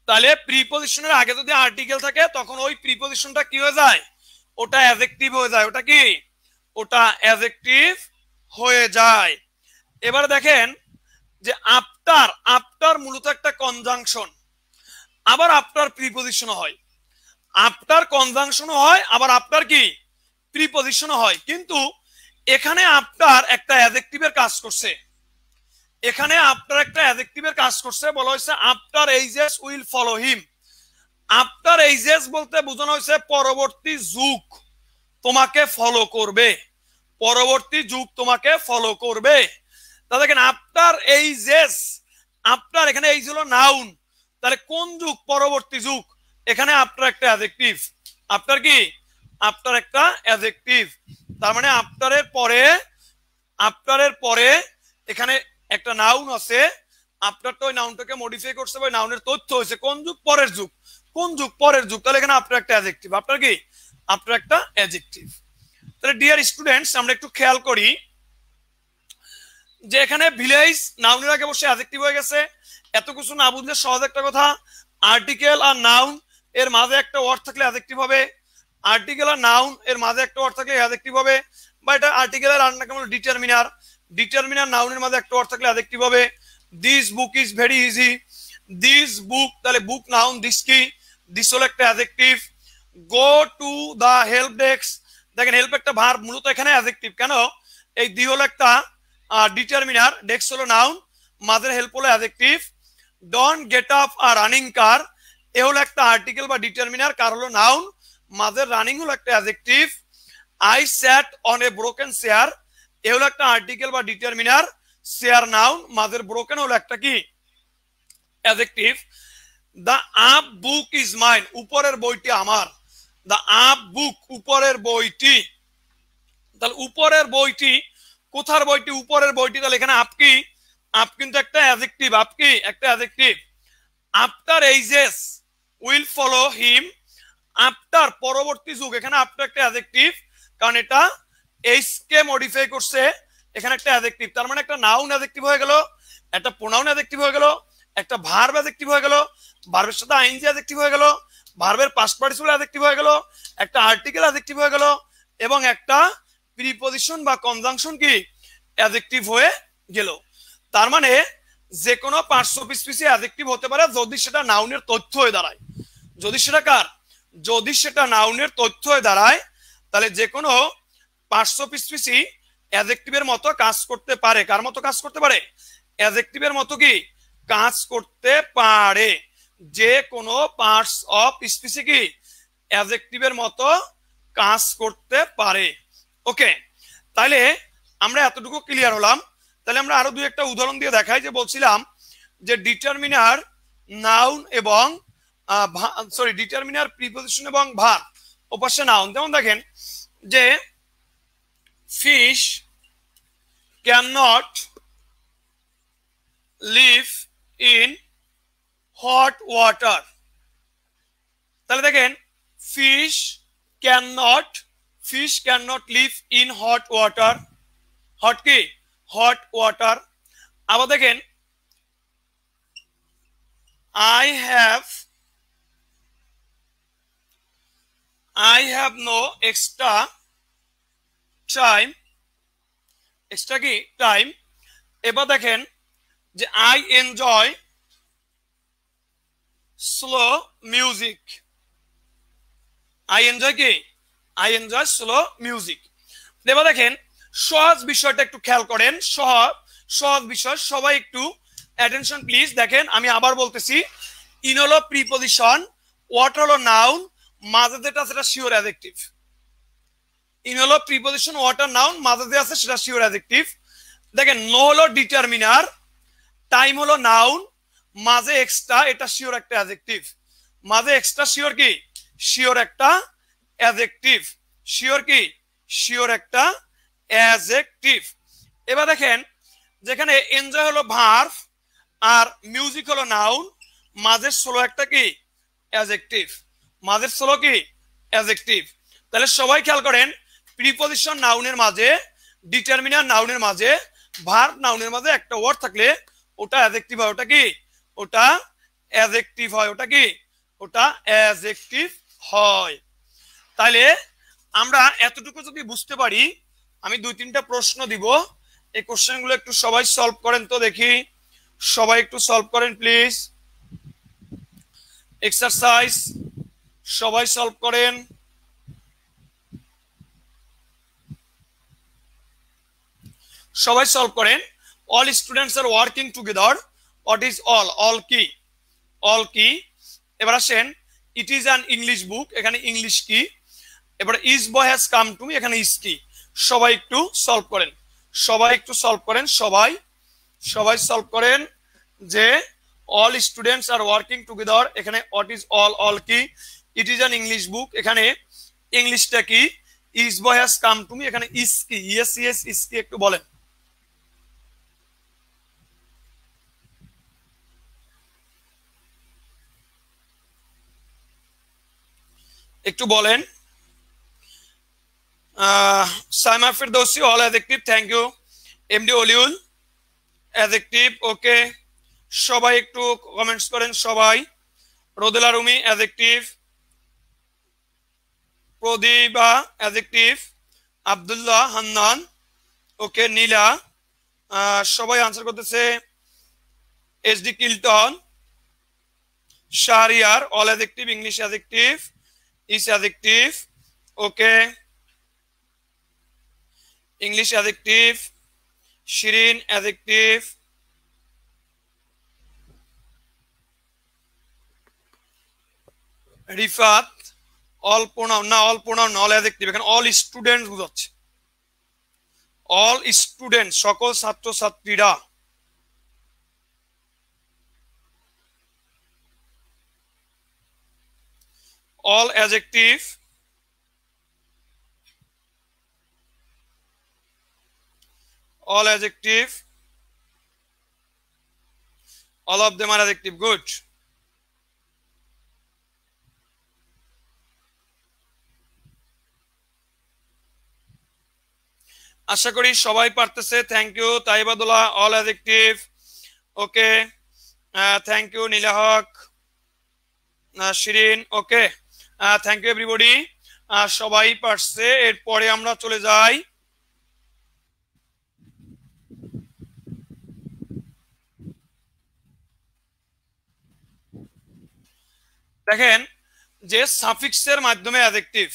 তাহলে প্রিপজিশনের আগে যদি আর্টিকেল থাকে তখন ওই প্রিপজিশনটা কি হয়ে যায়? ওটা অ্যাডজেক্টিভ হয়ে যায়। ওটা কি? ওটা অ্যাডজেক্টিভ হয়ে যায়। এবার দেখেন যে আফটার, আফটার মূলত একটা কনজাংশন, আবার আফটার প্রিপজিশন হয়, আফটার কনজাংশন হয়, আবার আফটার কি প্রিপজিশন হয়। কিন্তু এখানে আফটার একটা অ্যাডজেক্টিভের কাজ করছে, এখানে আফটার একটা অ্যাডজেক্টিভের কাজ করছে, বলা হয়েছে after ages will follow him. After ages বলতে বোঝানো হয়েছে পরবর্তী যুগ তোমাকে ফলো করবে, পরবর্তী যুগ তোমাকে ফলো করবে। তা দেখেন আফটার এইজেস, আফটার এখানে এইজ হলো নাউন, তাহলে কোন যুগ? পরবর্তী যুগ। এখানে আফটার একটা অ্যাডজেক্টিভ, আফটার কি? আফটার একটা অ্যাডজেক্টিভ। তার মানে আফটারের পরে, আফটারের পরে এখানে একটা নাউন আছে, আফটার তো ওই নাউনটাকে মডিফাই করছে, ওই নাউনের তথ্য হয়েছে কোন যুগ? পরের যুগ। কোন যুগ? পরের যুগ। তাহলে এখানে আফটার একটা অ্যাডজেক্টিভ, আফটার কি? আফটার একটা অ্যাডজেক্টিভ। তাহলে ডিয়ার স্টুডেন্টস, আমরা একটু খেয়াল করি যে এখানে ভিলেজ নাউনের আগে বসে অ্যাডজেক্টিভ হয়ে গেছে। এত কিছু না বুঝলে সহজ একটা কথা, আর্টিকেল আর নাউন এর মাঝে একটা ওয়ার্ড থাকলে অ্যাডজেক্টিভ হবে, আর্টিকেল আর নাউন এর মাঝে একটা ওয়ার্ড থাকলে অ্যাডজেক্টিভ হবে, বা এটা আর্টিকেল আর না কেমন ডিটারমিনার, ডিটারমিনার নাউনের মাঝে একটা ওয়ার্ড থাকলে অ্যাডজেক্টিভ হবে। This book is very easy, this book, তাহলে বুক নাউন, দিস কি? দিস হলো একটা adjective. Go to the help desk, দেখেন হেল্প একটা ভার্ব, মূলত এখানে অ্যাডজেক্টিভ। কেন? এই দি হলো একটা ডিটারমিনার, ডেস্ক হলো নাউন, মাঝের হেল্প হলো adjective. Don't get up a running car, a হলো একটা আর্টিকেল বা ডিটারমিনার, কার হলো নাউন, মাঝের রানিং হলো একটা adjective. I sat on a broken chair, a হলো একটা আর্টিকেল বা ডিটারমিনার, চেয়ার নাউন, মাঝের ব্রোকেন হলো একটা কি? Adjective. The up book is mine, উপরের বইটি আমার, দ্য আপ বুক, উপরের বইটি। তাহলে উপরের বইটি, কোথার বইটি? উপরের বইটি। তাহলে এখানে আপ কি? আপ কিন্তু একটা অ্যাডজেক্টিভ, আপ কি? একটা adjective. After ages will follow him, after পরবর্তী যুগ, এখানে আফটার একটা অ্যাডজেক্টিভ, কারণ এটা এইচ কে মডিফাই করছে, এখানে একটা অ্যাডজেক্টিভ। তার মানে একটা নাউন অ্যাডজেক্টিভ হয়ে গেল, একটা প্রোনাউন অ্যাডজেক্টিভ হয়ে গেল, একটা ভার্ব অ্যাডজেক্টিভ হয়ে গেল, ভার্বের সাথে আইএনজি অ্যাডজেক্টিভ হয়ে গেল, ভার্বের পাস্ট পার্টিসিপল অ্যাডজেক্টিভ হয়ে গেল, একটা আর্টিকেল অ্যাডজেক্টিভ হয়ে গেল, এবং একটা প্রিপজিশন বা কনজাংশন কি? অ্যাডজেক্টিভ হয়ে গেল। তার মানে যে কোনো পার্শ্বপিসপিসি অ্যাডজেক্টিভ হতে পারে যদি সেটা নাউনের তথ্য হয়ে দাঁড়ায়। যদি সেটা কার? যদি সেটা নাউনের তথ্য হয়ে দাঁড়ায়, তাহলে যে কোনো পার্শ্বপিসপিসি অ্যাডজেক্টিভের মতো কাজ করতে পারে। কার মতো কাজ করতে পারে? অ্যাডজেক্টিভের মতো কি কাজ করতে পারে। যে কোনো পার্টস অফ স্পিসি কি অ্যাডজেক্টিভের মতো কাজ করতে পারে। ওকে, তাহলে আমরা এতটুকু ক্লিয়ার হলাম। তাহলে আমরা আরো দুই একটা উদাহরণ দিয়ে দেখাই। যে বলছিলাম যে ডিটারমিনার নাউন এবং ডিটারমিনার প্রিপজিশন এবং ভার্ব ওপাশে নাউন। যেমন দেখেন যে fish can not live in hot water. তাহলে দেখেন fish can not live in hot water, hot কি? Hot water. আবার দেখেন I have no extra time, extra কি? টাইম। এবার দেখেন যে I enjoy slow music, I enjoy কি? I enjoy slow music। এবার দেখেন সহজ বিষয়টা একটু খেয়াল করেন, সহজ বিষয়, সবাই একটু অ্যাটেনশন প্লিজ। দেখেন আমি আবার বলতেছি, ইন হলো প্রিপজিশন, ওয়াট হলো নাউন, মাঝে যেটা সেটা শিওর অ্যাডজেক্টিভ। ইন হলো প্রিপজিশন, ওয়াটার নাউন, মাঝে যে আছে সেটা শিওর অ্যাডজেক্টিভ। দেখেন নো হলো ডিটারমিনার, টাইম হলো নাউন, মাঝে এক্সট্রা, এটা শিওর একটা অ্যাডজেক্টিভ। মাঝে এক্সট্রা শিওর কি? শিওর একটা অ্যাডজেক্টিভ। শিওর কি? শিওর একটা অ্যাডজেক্টিভ। এবার দেখেন যেখানে এনজয় হলো ভার্ব আর মিউজিক হলো নাউন, মাঝের স্লো একটা কি? অ্যাডজেক্টিভ। মাঝের স্লো কি? অ্যাডজেক্টিভ। তাহলে সবাই খেয়াল করেন, প্রিপজিশন নাউনের মাঝে, ডিটারমিনার নাউনের মাঝে, ভার্ব নাউনের মাঝে একটা ওয়ার্ড থাকলে ওটা অ্যাডজেক্টিভ হয়। ওটা কি? ওটা অ্যাডজেক্টিভ হয়। ওটা কি? ওটা অ্যাডজেক্টিভ হয়। তাহলে আমরা এতটুকু যদি বুঝতে পারি, আমি দুই তিনটা প্রশ্ন দিব, এই কোশ্চেনগুলো একটু সবাই সলভ করেন তো দেখি। সবাই একটু সলভ করেন প্লিজ। এক্সারসাইজ সবাই সলভ করেন। সবাই সলভ করেন। All students are working together, what is all? All কি? অল কি? এবার আসেন, it is an English book, এখানে ইংলিশ কি? এবার is boy has come to me, এখানে ইজ কি? সবাই একটু সলভ করেন, সবাই একটু সলভ করেন, সবাই সবাই সলভ করেন যে all students are working together, এখানে হোয়াট ইজ অল? অল কি? It is an English book, এখানে ইংলিশটা কি? Is boy has come to me, এখানে ইজ কি? ইয়েস ইয়েস ইজ কি? একটু বলেন। একটু বলেন। Saima Firdousi, all adjective, thank you. MD Oliul, adjective, okay. সবাই একটু কমেন্টস করেন সবাই। Rodela Rumi, adjective. Pradipa, adjective. Abdullah Hannan, okay. Nila, সবাই আনসার করতেছে। SD Kilton, Shahriar, all adjective, English adjective, is adjective, okay. English adjective. Shirin, adjective. Rifat, all pronoun না, অল প্রোনাউন না, অল অ্যাডজেক্টিভ, এখানে অল স্টুডেন্টস বুঝাচ্ছে। অল স্টুডেন্ট, সকল ছাত্রছাত্রীরা। All adjective. all adjective, all of them are adjective, good. আশা করি সবাই পারতেছে, thank you. Taibadullah, all adjective, okay, thank you. Nilahak, Shirin, okay, thank you everybody, সবাই পারছে। এরপরে আমরা চলে যাই দেখেন যে সাফিক্সের মাধ্যমে অ্যাডজেক্টিভ,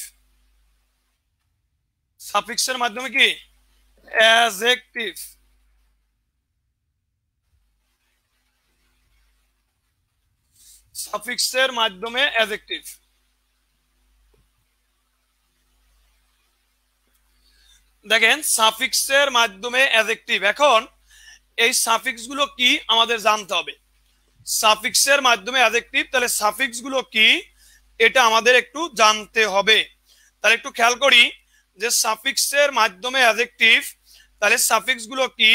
সাফিক্সের মাধ্যমে কি? অ্যাডজেক্টিভ। সাফিক্সের মাধ্যমে অ্যাডজেক্টিভ। দেখেন সাফিক্সের মাধ্যমে অ্যাডজেক্টিভ। এখন এই সাফিক্স গুলো কি আমাদের জানতে হবে। সাফিক্সের মাধ্যমে অ্যাডজেক্টিভ, তাহলে সাফিক্স গুলো কি এটা আমাদের একটু জানতে হবে। তাহলে একটু খেয়াল করি যে সাফিক্সের মাধ্যমে অ্যাডজেক্টিভ, তাহলে সাফিক্স গুলো কি?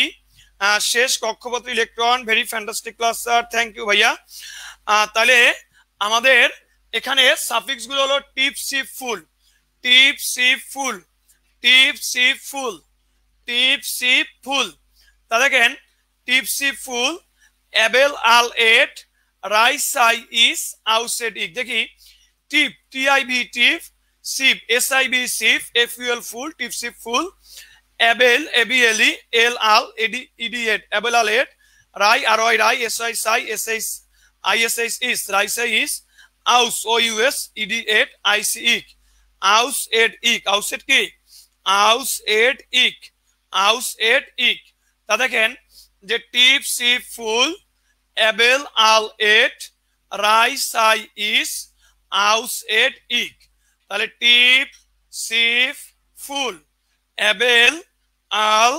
শেষ কক্ষপথ electron, very fantastic class sir, thank you ভাইয়া। তাহলে আমাদের এখানে সাফিক্স গুলো হলো tive, sive, ful. Tive, sive, ful, tive, sive, ful, tive, sive, ful. তা দেখেন tive, sive, ful, able, al, ate, রাইস, সাই, ইস, আউসেট, ইক। দেখি tive, T I V, tive. Sive, S I V, sive, F U L, ful, tive, sive, ful. Able, A B L E, L, al, এডি, ইডিয়েট, অ্যাবেল, আল, এট। রাই, আর ওয়াই, রাই, এসআই, সাই, এসএইচ, আইএসএইচ, ইস, রাইসাই, ইস। আউস, ও ইউএস, ইডিয়েট, আইসি, ইক। আউস, এড, ইক। আউসেট কি? আউস, এড, ইক। আউস, এড, ইক। তা দেখেন যে টিপ, sive, ful, able, al, ate, রাই, সাই, ইস, আউস, এড, ইক। তাহলে টিপ, sive, ful, able, al,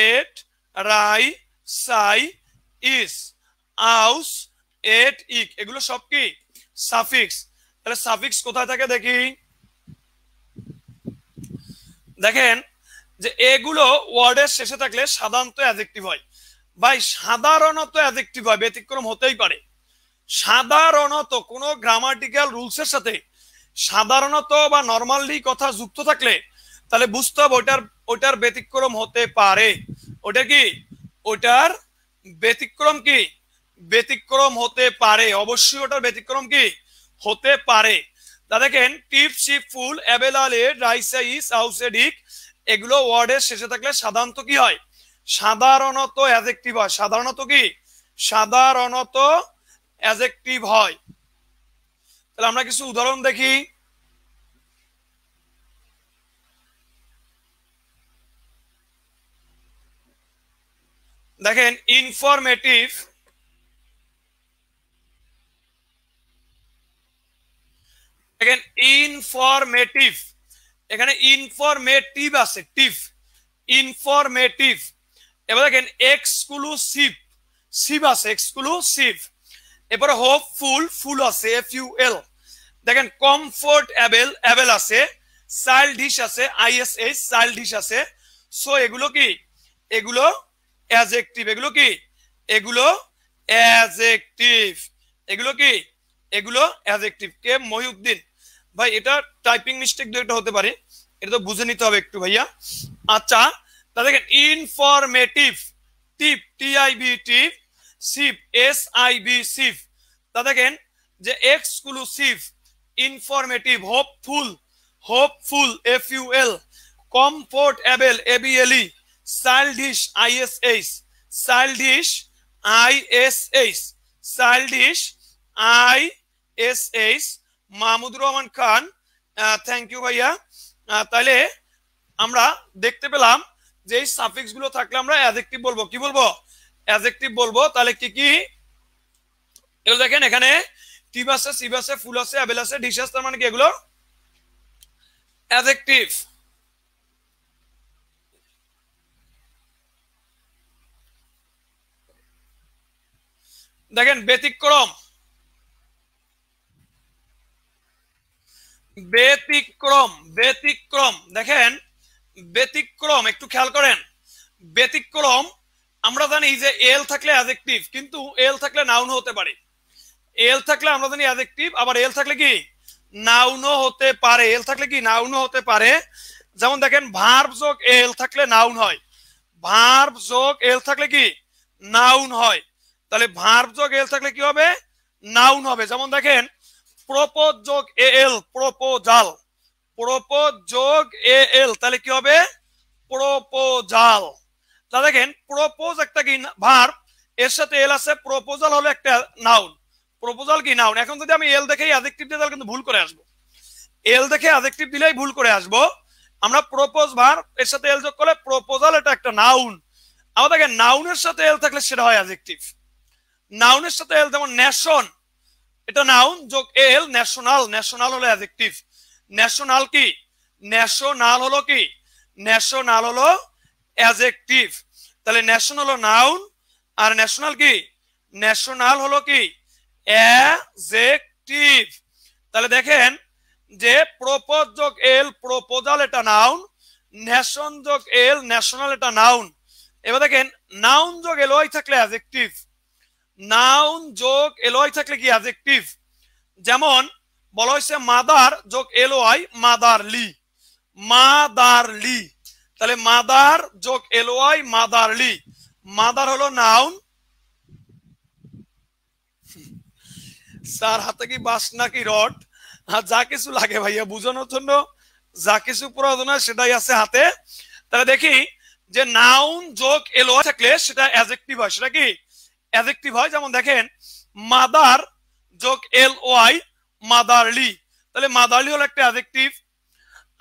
ate, রাই, সাই, ইস, আউস, এট, ইক। এগুলো সব কি? সাফিক্স। তাহলে সাফিক্স কোথায় থাকে দেখি। দেখেন যে এগুলো ওয়ার্ডের শেষে থাকলে সাধারণত অ্যাডজেক্টিভ হয়। ভাই সাধারণত অ্যাডজেক্টিভ হয়, ব্যতিক্রম হতেই পারে। সাধারণত কোন গ্রামাটিক্যাল রুলসের সাথে সাধারণত বা নরমালি কথা যুক্ত থাকলে তাহলে বুঝতে হবে ওটার ব্যতিক্রম হতে পারে। ওটা কি? ওটার ব্যতিক্রম কি? ব্যতিক্রম হতে পারে, অবশ্যই ওটার ব্যতিক্রম কি? হতে পারে। তা দেখেন tive, sive, ful, able, al, এট, রাইসা, ইস, আউসে, ডিক, এগুলো ওয়ার্ডের শেষে থাকলে সাধারণত কি হয়? সাধারণত অ্যাডজেক্টিভ হয়। সাধারণত কি? সাধারণত অ্যাডজেক্টিভ হয়। তাহলে আমরা কিছু উদাহরণ দেখি। দেখেন ইনফরমেটিভ, দেখেন ইনফরমেটিভ, এখানে ইনফরমেটিভ আছে, টিভ, ইনফরমেটিভ। এবার দেখেন এক্সক্লুসিভ, সিভ আছে, এক্সক্লুসিভ। এরপরে হোপফুল, ফুল আছে, FUL। দেখেন কমফোর্টেবল, এবেল আছে, চাইল্ডিশ আছে, ISH, চাইল্ডিশ আছে। সো এগুলো কি? এগুলো অ্যাডজেক্টিভ। এগুলো কি? এগুলো অ্যাডজেক্টিভ। এগুলো কি? এগুলো অ্যাডজেক্টিভ। কে? মহিউদ্দিন ভাই, এটা টাইপিং মিস্টেক দুটো হতে পারে, এটা তো বুঝে নিতে হবে একটু ভাইয়া। আচ্ছা, তা দেখেন informative, tive, TIB, tive, sive, SIB, sive. তা দেখেন যে exclusive, informative, hopeful, hopeful, FUL, comfortable, ABLE, childish, ISH, childish, ISH, childish, ISH। Mahmudur Rahman Khan, thank you ভাইয়া। তাহলে আমরা দেখতে পেলাম যে এই সাফিক্স গুলো থাকলে আমরা অ্যাডজেক্টিভ বলবো। কি বলবো? অ্যাডজেক্টিভ বলবো। তাহলে কি কি? এগুলো দেখেন, এখানে টিভ আছে, সিভ আছে, ফুল আছে, অ্যাবেল আছে, ডিশ আছে, তার মানে কি? এগুলো অ্যাডজেক্টিভ। দেখেন ব্যতিক্রম, ব্যতিক্রম, ব্যতিক্রম। দেখেন ব্যতিক্রম, একটু খেয়াল করেন। ব্যতিক্রম আমরা জানি যে এল থাকলে অ্যাডজেক্টিভ, কিন্তু এল থাকলে নাউন হতে পারে। এল থাকলে আমরা জানি অ্যাডজেক্টিভ, আবার এল থাকলে কি? নাউনও হতে পারে। এল থাকলে কি? নাউনও হতে পারে। যেমন দেখেন ভার্ব যোগ এল থাকলে নাউন হয়, ভার্ব যোগ এল থাকলে কি? নাউন হয়। তাহলে ভার্ব যোগ এল থাকলে কি হবে? নাউন হবে। যেমন দেখেন প্রপোজ যোগ এল, প্রপোজাল, প্রপোজ যোগ এল, তাহলে কি হবে? প্রপোজাল। তা দেখেন প্রপোজ একটা কি? ভার্ব, এর সাথে এল আছে, প্রপোজাল হলো একটা নাউন। প্রপোজাল কি? নাউন। এখন যদি আমি এল দেখে অ্যাডজেক্টিভ দিই তাহলে কিন্তু ভুল করে আসবো। এল দেখে অ্যাডজেক্টিভ দিলেই ভুল করে আসবো। আমরা প্রপোজ ভার্ব, এর সাথে এল যোগ করলে প্রপোজাল, এটা একটা নাউন। আবার দেখেন নাউনের সাথে এল থাকলে সেটা হয় অ্যাডজেক্টিভ। নাউনের সাথে এল, যেমন নেশন, এটা নাউন যোগ এল, ন্যাশনাল, ন্যাশনাল হলো অ্যাডজেক্টিভ। ন্যাশনাল কি? ন্যাশনাল হলো কি? ন্যাশনাল হলো অ্যাডজেক্টিভ। তাহলে ন্যাশনাল হলো নাউন, আর ন্যাশনাল কি? ন্যাশনাল হলো কি? অ্যাডজেক্টিভ। তাহলে দেখেন যে প্রপোজ যোগ এল, প্রপোজাল, এটা নাউন। ন্যাশন যোগ এল, ন্যাশনাল, এটা নাউন। এবার দেখেন নাউন যোগ এলওয়াই থাকলে অ্যাডজেক্টিভ, নাউন যোগ এলওয়াই থাকলে কি? অ্যাডজেক্টিভ। যেমন বলা হয়েছে মাদার যোগ এলওয়াই, মাদারলি, মাদারলি। তাহলে মাদার যোগ এলওয়াই, মাদারলি। মাদার হলো নাউন। স্যার হাতে কি বাস নাকি রড? যা কিছু লাগে ভাইয়া বোঝানোর জন্য, যা কিছু প্রয়োজন হয় সেটাই আছে হাতে। তাহলে দেখি যে নাউন যোগ এলওয়াই থাকলে সেটা অ্যাডজেক্টিভ হয়। সেটা কি? অ্যাডজেক্টিভ হয়। যেমন দেখেন মাদার যোগ এলওয়াই, মাদারলি, তাহলে মাদারলি হলো একটা অ্যাডজেক্টিভ।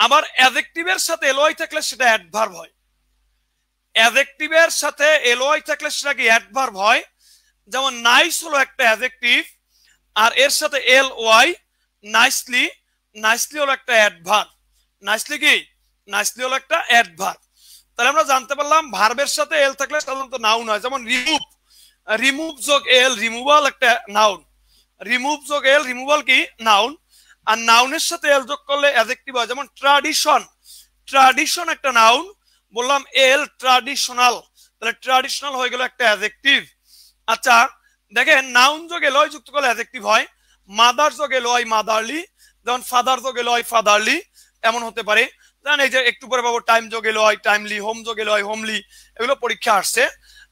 আবার অ্যাডজেক্টিভের সাথে এলওয়াই থাকলে সেটা অ্যাডভার্ব হয়। অ্যাডজেক্টিভের সাথে এলওয়াই থাকলে সেটা কি? অ্যাডভার্ব হয়। যেমন নাইস হলো একটা অ্যাডজেক্টিভ, আর এর সাথে এলওয়াই, নাইসলি, নাইসলি হলো একটা অ্যাডভার্ব। নাইসলি কি? নাইসলি হলো একটা অ্যাডভার্ব। তাহলে আমরা জানতে পারলাম ভার্বের সাথে এল থাকলে সাধারণত নাউন হয়। যেমন রিমুভ, রিমুভ যোগ এল, রিমুভাল একটা নাউন। রিমুভ যোগ এল, রিমুভাল কি? নাউন। আর নাউনের সাথে এল যোগ করলে অ্যাডজেক্টিভ হয়। যেমন ট্র্যাডিশন, ট্র্যাডিশন একটা নাউন, বললাম এল, ট্র্যাডিশনাল, তাহলে ট্র্যাডিশনাল হয়ে গেল একটা অ্যাডজেক্টিভ। আচ্ছা দেখেন নাউন যোগ এলওয়াই যুক্ত করলে অ্যাডজেক্টিভ হয়। মাদার যোগ এলওয়াই, মাদারলি। যেমন ফাদার যোগ এলওয়াই, ফাদারলি, এমন হতে পারে। জানেন এই যে একটু পরে পাবো টাইম যোগ এলওয়াই, টাইমলি। হোম যোগ এলওয়াই, হোমলি। এগুলো পরীক্ষা আসছে।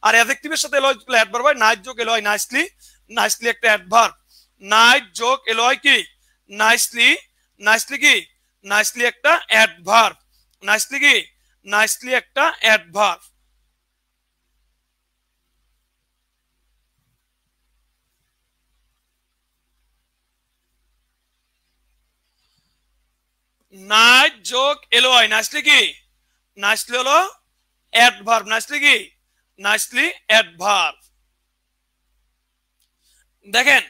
আর অ্যাডজেক্টিভের সাথে এলওয়াই যুক্ত করলে অ্যাডভার্ব হয়। নাইট যোগ এলওয়াই, নাইসলি, নাইসলি একটা অ্যাডভার্ব। নাইট যোগ এলওয়াই কি? নাইসলি, নাইসলি কি? নাইসলি একটা অ্যাডভার্ব। নাইসলি কি? নাইসলি একটা অ্যাডভার্ব। নাইস যোগ এলওয়াই, নাইসলি কি? নাইসলি হলো অ্যাডভার্ব, নাইসলি কি? Nicely adverb. দেখেন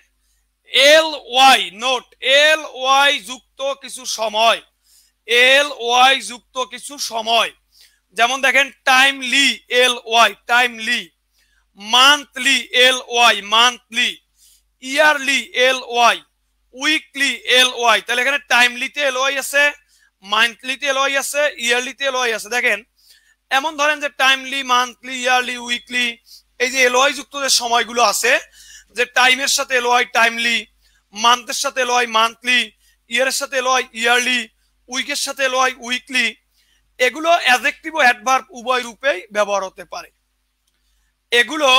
L Y, note L Y যুক্ত কিছু সময়, এল ওয়াই যুক্ত কিছু সময়, যেমন দেখেন timely L Y timely, monthly L Y monthly, yearly L Y, weekly L Y. তাহলে এখানে টাইমলিতে এল ওয়াই আছে, মান্থলিতে এল ওয়াই আছে, ইয়ারলিতে এল ওয়াই আছে। দেখেন এমন ধরেন যে টাইমলি, মান্থলি, ইয়ারলি, উইকলি, এই যে এল ওয়াই যুক্ত যে সময়গুলো আছে, যে টাইমের সাথে এল ওয়াই টাইমলি, মান্থের সাথে এল ওয়াই মান্থলি, ইয়ারের সাথে এল ওয়াই ইয়ারলি, উইকের সাথে এল ওয়াই উইকলি, এগুলো অ্যাডজেক্টিভ ও অ্যাডভার্ব উভয় রূপেই ব্যবহার হতে পারে। এগুলো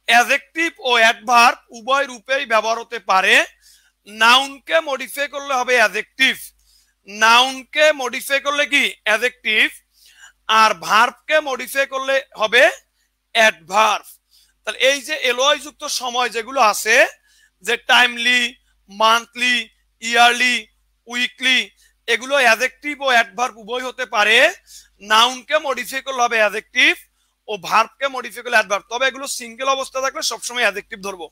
অ্যাডজেক্টিভ ও অ্যাডভার্ব উভয় রূপেই ব্যবহার হতে পারে। নাউনকে মডিফাই করলে হবে অ্যাডজেক্টিভ, নাউনকে মডিফাই করলে কি? অ্যাডজেক্টিভ। আর ভার্বকে মডিফাই করলে হবে অ্যাডভার্ব। তাহলে এই যে এলওয়াই যুক্ত সময় যেগুলো আছে, যে টাইমলি, মান্থলি, ইয়ারলি, উইকলি, এগুলো অ্যাডজেক্টিভ ও অ্যাডভার্ব উভয় হতে পারে। নাউনকে মডিফাই করলে হবে অ্যাডজেক্টিভ ও ভার্বকে মডিফাই করলে অ্যাডভার্ব। তবে এগুলো সিঙ্গেল অবস্থা থাকলে সবসময় অ্যাডজেক্টিভ ধরবো,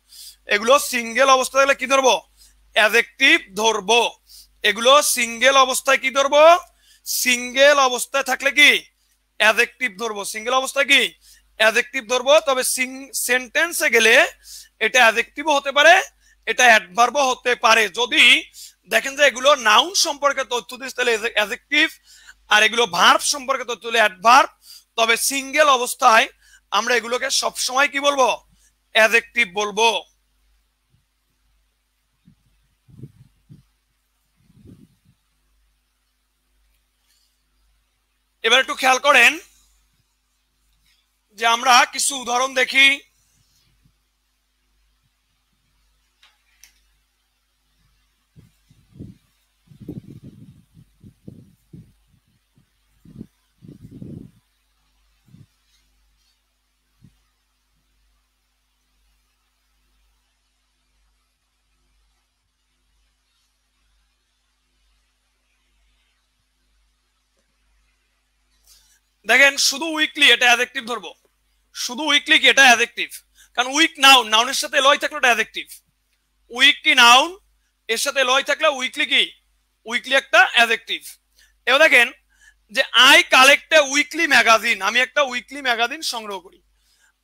এগুলো সিঙ্গেল অবস্থা থাকলে কি ধরবো? অ্যাডজেক্টিভ ধরবো। এগুলো সিঙ্গেল অবস্থায় কি ধরবো? সিঙ্গেল অবস্থায় থাকলে কি? অ্যাডজেক্টিভ ধরবো। সিঙ্গেল অবস্থায় কি? অ্যাডজেক্টিভ ধরবো। তবে সেন্টেন্সে গেলে এটা অ্যাডজেক্টিভও হতে পারে, এটা অ্যাডভার্বও হতে পারে। যদি দেখেন যে এগুলো নাউন সম্পর্কে তথ্য দিচ্ছে তাহলে অ্যাডজেক্টিভ, আর এগুলো ভার্ব সম্পর্কে তথ্য দিলে অ্যাডভার্ব। তবে সিঙ্গেল অবস্থায় আমরা এগুলোকে সবসময় কি বলবো? অ্যাডজেক্টিভ বলবো। এবার একটু খেয়াল করেন যে আমরা কিছু উদাহরণ দেখি। দেখেন শুধু উইকলি এটা অ্যাডজেক্টিভ ধরবো, শুধু উইকলি কি? এটা অ্যাডজেক্টিভ, কারণ উইক নাউন, নাউনের সাথে লয় থাকলে এটা অ্যাডজেক্টিভ। উইক কি নাউন, এর সাথে লয় থাকলে উইকলি কি? উইকলি একটা অ্যাডজেক্টিভ। এবার দেখেন যে I collect a weekly magazine, আমি একটা উইকলি ম্যাগাজিন সংগ্রহ করি,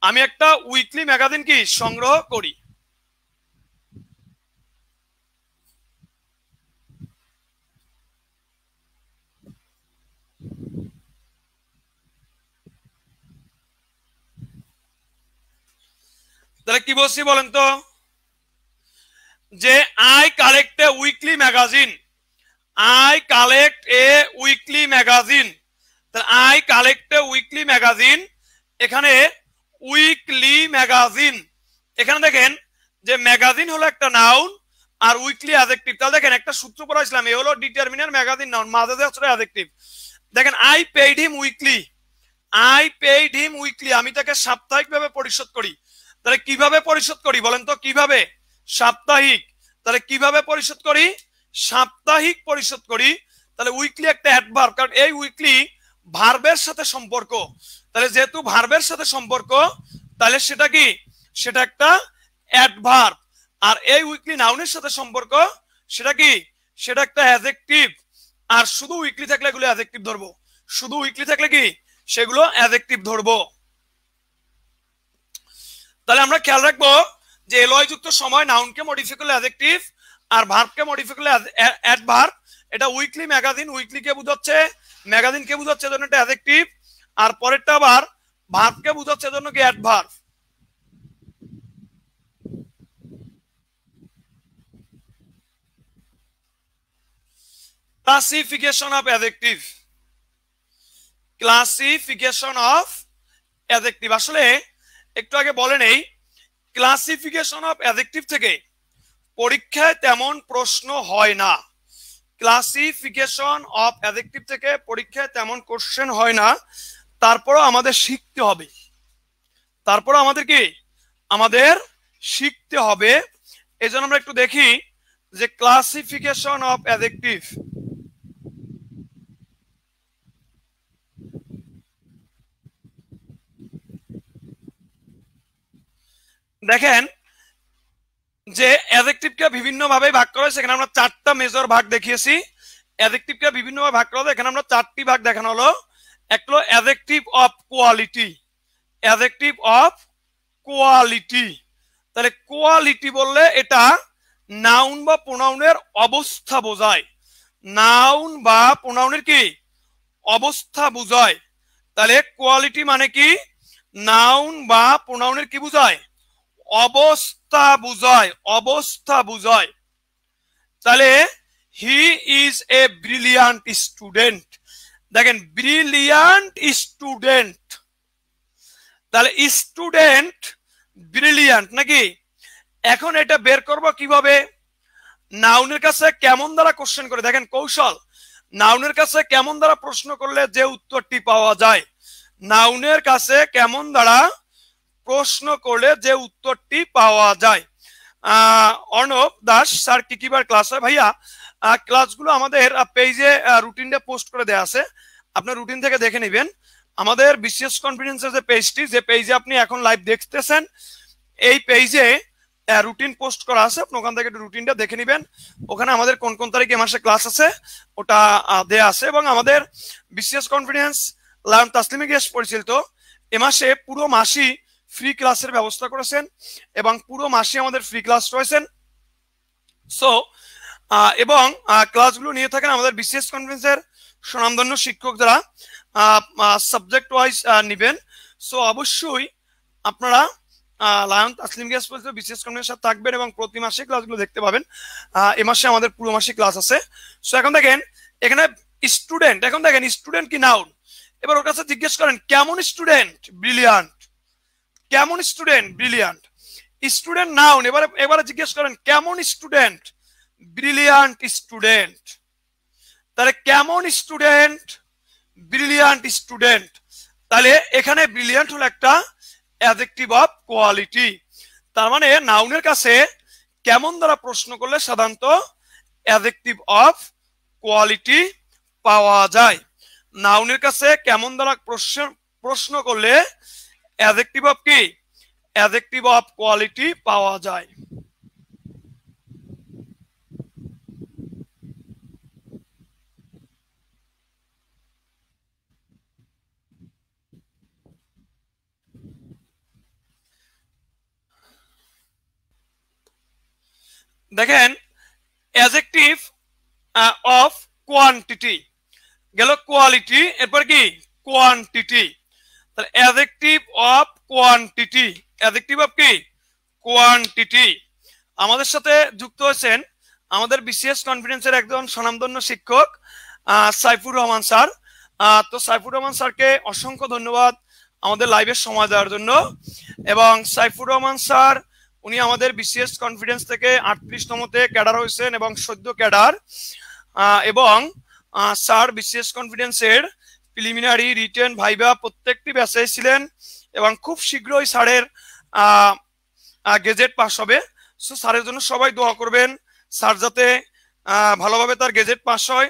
আমি একটা উইকলি ম্যাগাজিন কি সংগ্রহ করি। তাহলে কি বলছি বলেন তো? যে I collect a weekly magazine, I collect a weekly magazine. তাহলে I collect a weekly magazine, এখানে উইকলি ম্যাগাজিন, এখানে দেখেন যে ম্যাগাজিন হলো একটা নাউন আর উইকলি অ্যাডজেক্টিভ। তাহলে দেখেন একটা সূত্র পড়াইছিলাম, এ হলো ডিটারমিনার, ম্যাগাজিন নাউন, মাঝে যে আছে অ্যাডজেক্টিভ। দেখেন I paid him weekly, I paid him weekly, আমি তাকে সাপ্তাহিকভাবে পরিশোধ করি। তাহলে কিভাবে পরিশোধ করি বলেন তো? কিভাবে? সাপ্তাহিক। তাহলে কিভাবে পরিশোধ করি? সাপ্তাহিক পরিশোধ করি। তাহলে উইকলি একটা অ্যাডভার্ব, কারণ এই উইকলি ভার্বের সাথে সম্পর্ক। তাহলে যেহেতু ভার্বের সাথে সম্পর্ক, তাহলে সেটা কি? সেটা একটা অ্যাডভার্ব। আর এই উইকলি নাউনের সাথে সম্পর্ক, সেটা কি? সেটা একটা অ্যাডজেক্টিভ। আর শুধু উইকলি থাকলে এগুলো অ্যাডজেক্টিভ ধরবো, শুধু উইকলি থাকলে কি? সেগুলো অ্যাডজেক্টিভ ধরবো। তাহলে আমরা খেয়াল রাখবো যে এলওয়াই যুক্ত সময় নাউনকে মডিফাই করলে অ্যাডজেক্টিভ আর ভার্বকে মডিফাই করলে অ্যাডভার্ব। এটা উইকলি ম্যাগাজিন, উইকলি কে বুঝাচ্ছে? ম্যাগাজিন কে বুঝাচ্ছে, জন্য এটা অ্যাডজেক্টিভ। আর পরেরটা আবার ভার্বকে বুঝাচ্ছে, জন্য কি? Adverb. Classification of adjective, classification of adjective. আসলে একটু আগে বলে নেই, ক্লাসিফিকেশন অফ অ্যাডজেক্টিভ থেকে পরীক্ষায় তেমন প্রশ্ন হয় না। ক্লাসিফিকেশন অফ অ্যাডজেক্টিভ থেকে পরীক্ষায় তেমন কোশ্চেন হয় না, তারপরও আমাদের শিখতে হবে, তারপরও আমাদের কি? আমাদের শিখতে হবে। এই জন্য আমরা একটু দেখি যে ক্লাসিফিকেশন অফ অ্যাডজেক্টিভ, দেখেন যে অ্যাডজেক্টিভকে বিভিন্ন ভাবে ভাগ করা হয়েছে। এখানে আমরা চারটা মেজর ভাগ দেখিয়েছি। অ্যাডজেক্টিভকে বিভিন্ন ভাবে ভাগ করা হলো, এখানে আমরা চারটি ভাগ দেখানো হলো। একটা হলো adjective of quality, adjective of quality. তাহলে কোয়ালিটি বললে এটা নাউন বা প্রোনাউনের অবস্থা বোঝায়, নাউন বা প্রোনাউনের কি অবস্থা বোঝায়। তাহলে কোয়ালিটি মানে কি নাউন বা প্রোনাউনের কি বোঝায় অবস্থা বোঝায়, অবস্থা বোঝায়। তাহলে he is a brilliant student, দেখেন ব্রিলিয়ান্ট স্টুডেন্ট, তাহলে স্টুডেন্ট ব্রিলিয়ান্ট নাকি। এখন এটা বের করব কিভাবে, নাউনের কাছে কেমন দ্বারা কোশ্চেন করে, দেখেন কৌশল, নাউনের কাছে কেমন দ্বারা প্রশ্ন করলে যে উত্তরটি পাওয়া যায়, নাউনের কাছে কেমন দ্বারা প্রশ্ন করলে যে উত্তরটি পাওয়া যায়। অর্ণব দাস স্যার কি কিবার ক্লাস হয়? ভাইয়া ক্লাসগুলো আমাদের পেজে রুটিনটা পোস্ট করে দেয়া আছে, আপনার রুটিন থেকে দেখে নেবেন। আমাদের বিসিএস কনফিডেন্সের যে পেজটি, যে পেজে আপনি এখন লাইভ দেখতেছেন, এই পেজে রুটিন পোস্ট করা আছে, আপনি ওখান থেকে রুটিনটা দেখে নেবেন। ওখানে আমাদের কোন কোন তারিখে মাসে ক্লাস আছে ওটা দেয়া আছে। এবং আমাদের বিসিএস কনফিডেন্স লায়ন তাসলিমে গেস্ট পরিচালিত এ মাসে পুরো মাসই ফ্রি ক্লাসের ব্যবস্থা করেছেন এবং পুরো মাসে আমাদের ফ্রি ক্লাস রয়েছেন। সো এবং ক্লাসগুলো নিয়ে থাকেন আমাদের বিসিএস কনফারেন্সের সুনামধন্য শিক্ষক যারা সাবজেক্ট ওয়াইজ নেবেন। সো অবশ্যই আপনারা লায়ন তাসলিম গেস্ট পরিচালিত বিসিএস কনফারেন্সের সাথে থাকবেন এবং প্রতি মাসে ক্লাসগুলো দেখতে পাবেন। এ মাসে আমাদের পুরো মাসে ক্লাস আছে। সো এখন দেখেন এখানে স্টুডেন্ট, এখন দেখেন স্টুডেন্ট কি নাউন, এবার ওর কাছে জিজ্ঞেস করেন কেমন স্টুডেন্ট, ব্রিলিয়ান্ট, কেমন স্টুডেন্ট, ব্রিলিয়ান্ট। স্টুডেন্ট নাউন, এবারে জিজ্ঞেস করেন কেমন স্টুডেন্ট, ব্রিলিয়ান্ট স্টুডেন্ট। তাহলে কেমন স্টুডেন্ট, ব্রিলিয়ান্ট স্টুডেন্ট। তাহলে এখানে ব্রিলিয়ান্ট হলো একটা অ্যাডজেক্টিভ অফ কোয়ালিটি। তার মানে নাউনের কাছে কেমন দ্বারা প্রশ্ন করলে সাধারণত অ্যাডজেক্টিভ অফ কোয়ালিটি পাওয়া যায়। নাউনের কাছে কেমন দ্বারা প্রশ্ন করলে অ্যাডজেক্টিভ অফ কি, অ্যাডজেক্টিভ অফ কোয়ালিটি পাওয়া যায়। দেখেন অ্যাডজেক্টিভ অফ কোয়ান্টিটি গেল কোয়ালিটি, এরপর কি কোয়ান্টিটি। তাহলে adjective of quantity, adjective of কি কোয়ান্টিটি। আমাদের সাথে যুক্ত হয়েছেন আমাদের বিসিএস কনফিডেন্সের একজন স্বনামধন্য শিক্ষক সাইফুর রহমান স্যার। তো সাইফুর রহমান স্যারকে অসংখ্য ধন্যবাদ আমাদের লাইভের সময় দেওয়ার জন্য। এবং সাইফুর রহমান স্যার উনি আমাদের বিসিএস কনফিডেন্স থেকে 38তমতে ক্যাডার হয়েছেন এবং সদ্য ক্যাডার। এবং স্যার বিসিএস কনফিডেন্সের প্রিলিমিনারি, রিটেন, ভাইভা প্রত্যেকটি ব্যাচে ছিলেন এবং খুব শীঘ্রই স্যারের গেজেট পাস হবে। সো স্যারের জন্য সবাই দোয়া করবেন, স্যার যাতে ভালোভাবে তার গেজেট পাস হয়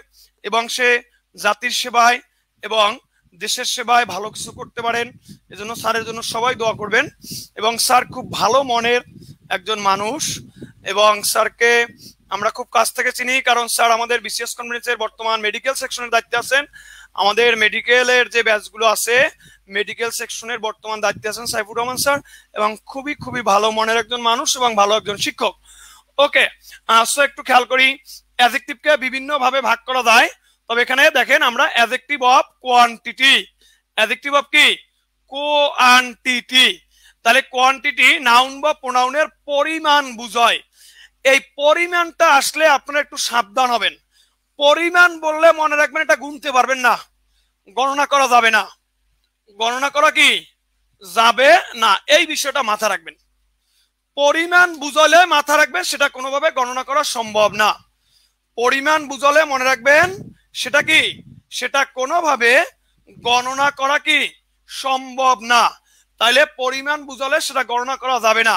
এবং সে জাতির সেবায় এবং দেশের সেবায় ভালো কিছু করতে পারেন। এজন্য স্যারের জন্য সবাই দোয়া করবেন। এবং স্যার খুব ভালো মনের একজন মানুষ এবং স্যারকে আমরা খুব কাছ থেকে চিনি, কারণ স্যার আমাদের বিসিএস কনফারেন্সের বর্তমান মেডিকেল সেকশনের দায়িত্বে আছেন। আমাদের মেডিকেলের যে ব্যাচগুলো আছে মেডিকেল সেকশনের বর্তমান দায়িত্বে আছেন সাইফুর রহমান স্যার এবং খুবই খুবই ভালো মনের একজন মানুষ এবং ভালো একজন শিক্ষক। ওকে, সো একটু খেয়াল করি, অ্যাডজেক্টিভকে বিভিন্ন ভাবে ভাগ করা যায়। তবে এখানে দেখেন আমরা adjective of quantity, adjective of কি কোয়ান্টিটি। তাহলে কোয়ান্টিটি নাউন বা প্রোনাউনের পরিমাণ বুঝায়। এই পরিমাণটা আসলে আপনারা একটু সাবধান হবেন। পরিমাণ বললে মনে রাখবেন এটা গুনতে পারবেন না, গণনা করা যাবে না। গণনা করা কি যাবে না, এই বিষয়টা মাথা রাখবেন। পরিমাণ বুঝালে মাথা রাখবেন সেটা কোনোভাবে গণনা করা সম্ভব না। পরিমাণ বুঝালে মনে রাখবেন সেটা কি, সেটা কোনোভাবে গণনা করা কি সম্ভব না। তাইলে পরিমাণ বুঝালে সেটা গণনা করা যাবে না।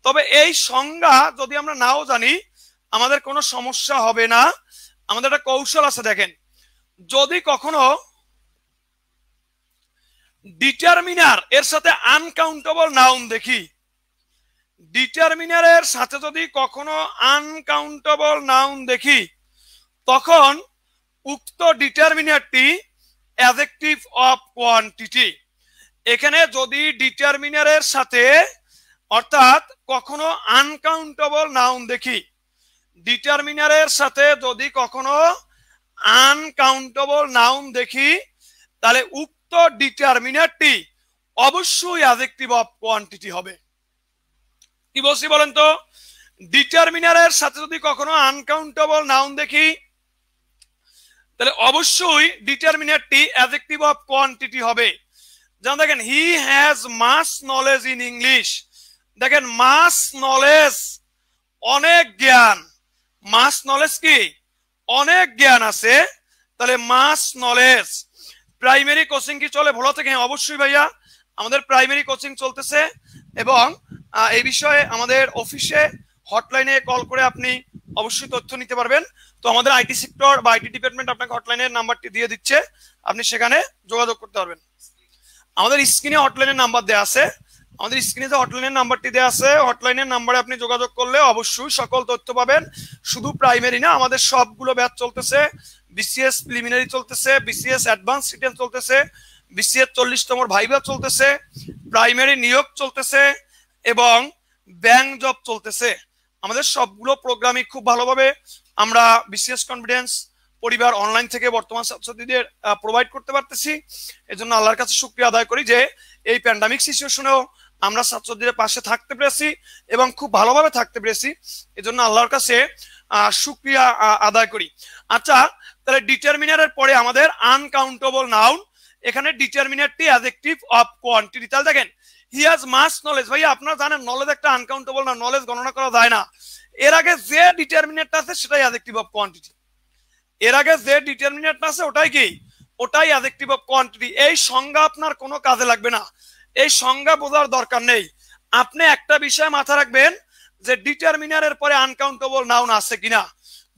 তবে এই সংজ্ঞা যদি আমরা নাও জানি আমাদের কোনো সমস্যা হবে না। আমাদের একটা কৌশল আছে, দেখেন যদি কখনো ডিটারমিনার এর সাথে আনকাউন্টেবল নাউন দেখি ডিটারমিনারের সাথে যদি কখনো আনকাউন্টেবল নাউন দেখি তখন উক্ত ডিটারমিনারটি অ্যাডজেক্টিভ অফ কোয়ান্টিটি। এখানে যদি ডিটারমিনারের সাথে অর্থাৎ কখনো আনকাউন্টেবল নাউন দেখি, ডিটারমিনারের সাথে যদি কখনো আনকাউন্টেবল নাউন দেখি তাহলে উক্ত ডিটারমিনারটি অবশ্যই অ্যাডজেক্টিভ অফ কোয়ান্টিটি হবে। কি বলছি বলেন তো? ডিটারমিনারের সাথে যদি কখনো আনকাউন্টেবল নাউন দেখি তাহলে অবশ্যই ডিটারমিনারটি অ্যাডজেক্টিভ অফ কোয়ান্টিটি হবে। যেমন দেখেন he has much knowledge in English. দেখেন মাস নলেজ অনেক জ্ঞান, মাস নলেজ কি অনেক জ্ঞান আছে, তাহলে মাস নলেজ। প্রাইমারি কোচিং কি চলে ভালো থেকে? হ্যাঁ অবশ্যই ভাইয়া, আমাদের প্রাইমারি কোচিং চলতেছে এবং এই বিষয়ে আমাদের অফিসে হটলাইনে কল করে আপনি অবশ্যই তথ্য নিতে পারবেন। তো আমাদের আইটি সেক্টর বা আইটি ডিপার্টমেন্ট আপনাকে হটলাইনের নাম্বারটি দিয়ে দিচ্ছে, আপনি সেখানে যোগাযোগ করতে পারবেন। আমাদের স্ক্রিনে হটলাইনের নাম্বার দেওয়া আছে, আমাদের স্ক্রিনে যে হটলাইনের নাম্বারটি দেওয়া আছে হটলাইনের নাম্বারে আপনি যোগাযোগ করলে অবশ্যই সকল তথ্য পাবেন। শুধু প্রাইমারি না, আমাদের সবগুলো ব্যাচ চলতেছে। বিসিএস প্রিলিমিনারি চলতেছে, বিসিএস অ্যাডভান্স রিটেন চলতেছে, বিসিএস 40তম ভাইভা চলতেছে, প্রাইমারি নিয়োগ চলতেছে এবং ব্যাংক জব চলতেছে। আমাদের সবগুলো প্রোগ্রামই খুব ভালোভাবে আমরা বিসিএস কনফিডেন্স পরিবার অনলাইন থেকে বর্তমান ছাত্রছাত্রীদের প্রোভাইড করতে পারতেছি। এজন্য আল্লাহর কাছে শুকরিয়া আদায় করি যে এই প্যান্ডামিক সিচুয়েশনেও আমরা ছাত্রছাত্রীদের পাশে থাকতে পেরেছি এবং খুব ভালোভাবে থাকতে পেরেছি। এজন্য আল্লাহর কাছে শুকরিয়া আদায় করি। আচ্ছা, তাহলে ডিটারমিনারের পরে আমাদের আনকাউন্টেবল নাউন, এখানে ডিটারমিনারটি অ্যাডজেক্টিভ অফ কোয়ান্টিটি। তাহলে দেখেন হি হ্যাজ মাস নলেজ। ভাই আপনারা জানেন নলেজ একটা আনকাউন্টেবল না, নলেজ গণনা করা যায় না। এর আগে যে ডিটারমিনারটা আছে সেটাই অ্যাডজেক্টিভ অফ কোয়ান্টিটি। এর আগে যে ডিটারমিনারটা আছে ওটাই কি? ওটাই অ্যাডজেক্টিভ অফ কোয়ান্টিটি। এই সংজ্ঞা আপনার কোনো কাজে লাগবে না, এই সংজ্ঞা বোঝার দরকার নেই। আপনি একটা বিষয় মাথায় রাখবেন যে ডিটারমিনারের পরে আনকাউন্টেবল নাউন আছে কিনা।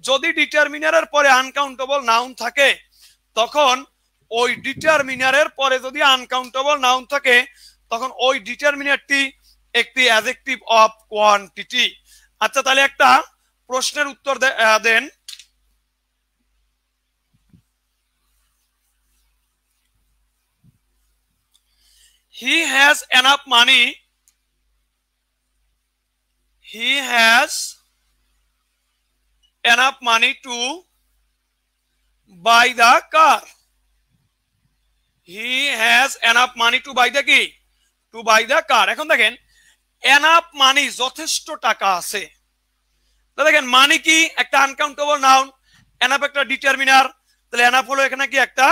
যদি ডিটারমিনারের পরে আনকাউন্টেবল নাউন থাকে তখন ওই ডিটারমিনারের পরে যদি আনকাউন্টেবল নাউন থাকে তখন ওই ডিটারমিনারটি একটি অ্যাডজেক্টিভ অফ কোয়ান্টিটি। আচ্ছা, তাহলে একটা প্রশ্নের উত্তর দেন। He has enough money. He has enough money to buy the car. He has enough money to buy the key. To buy the car. এখন দেখেন enough money যথেষ্ট টাকা আছে। তো দেখেন মানি কি একটা আনকাউন্টেবল নাউন, enough একটা ডিটারমিনার, তাহলে enough হলো এখানে কি একটা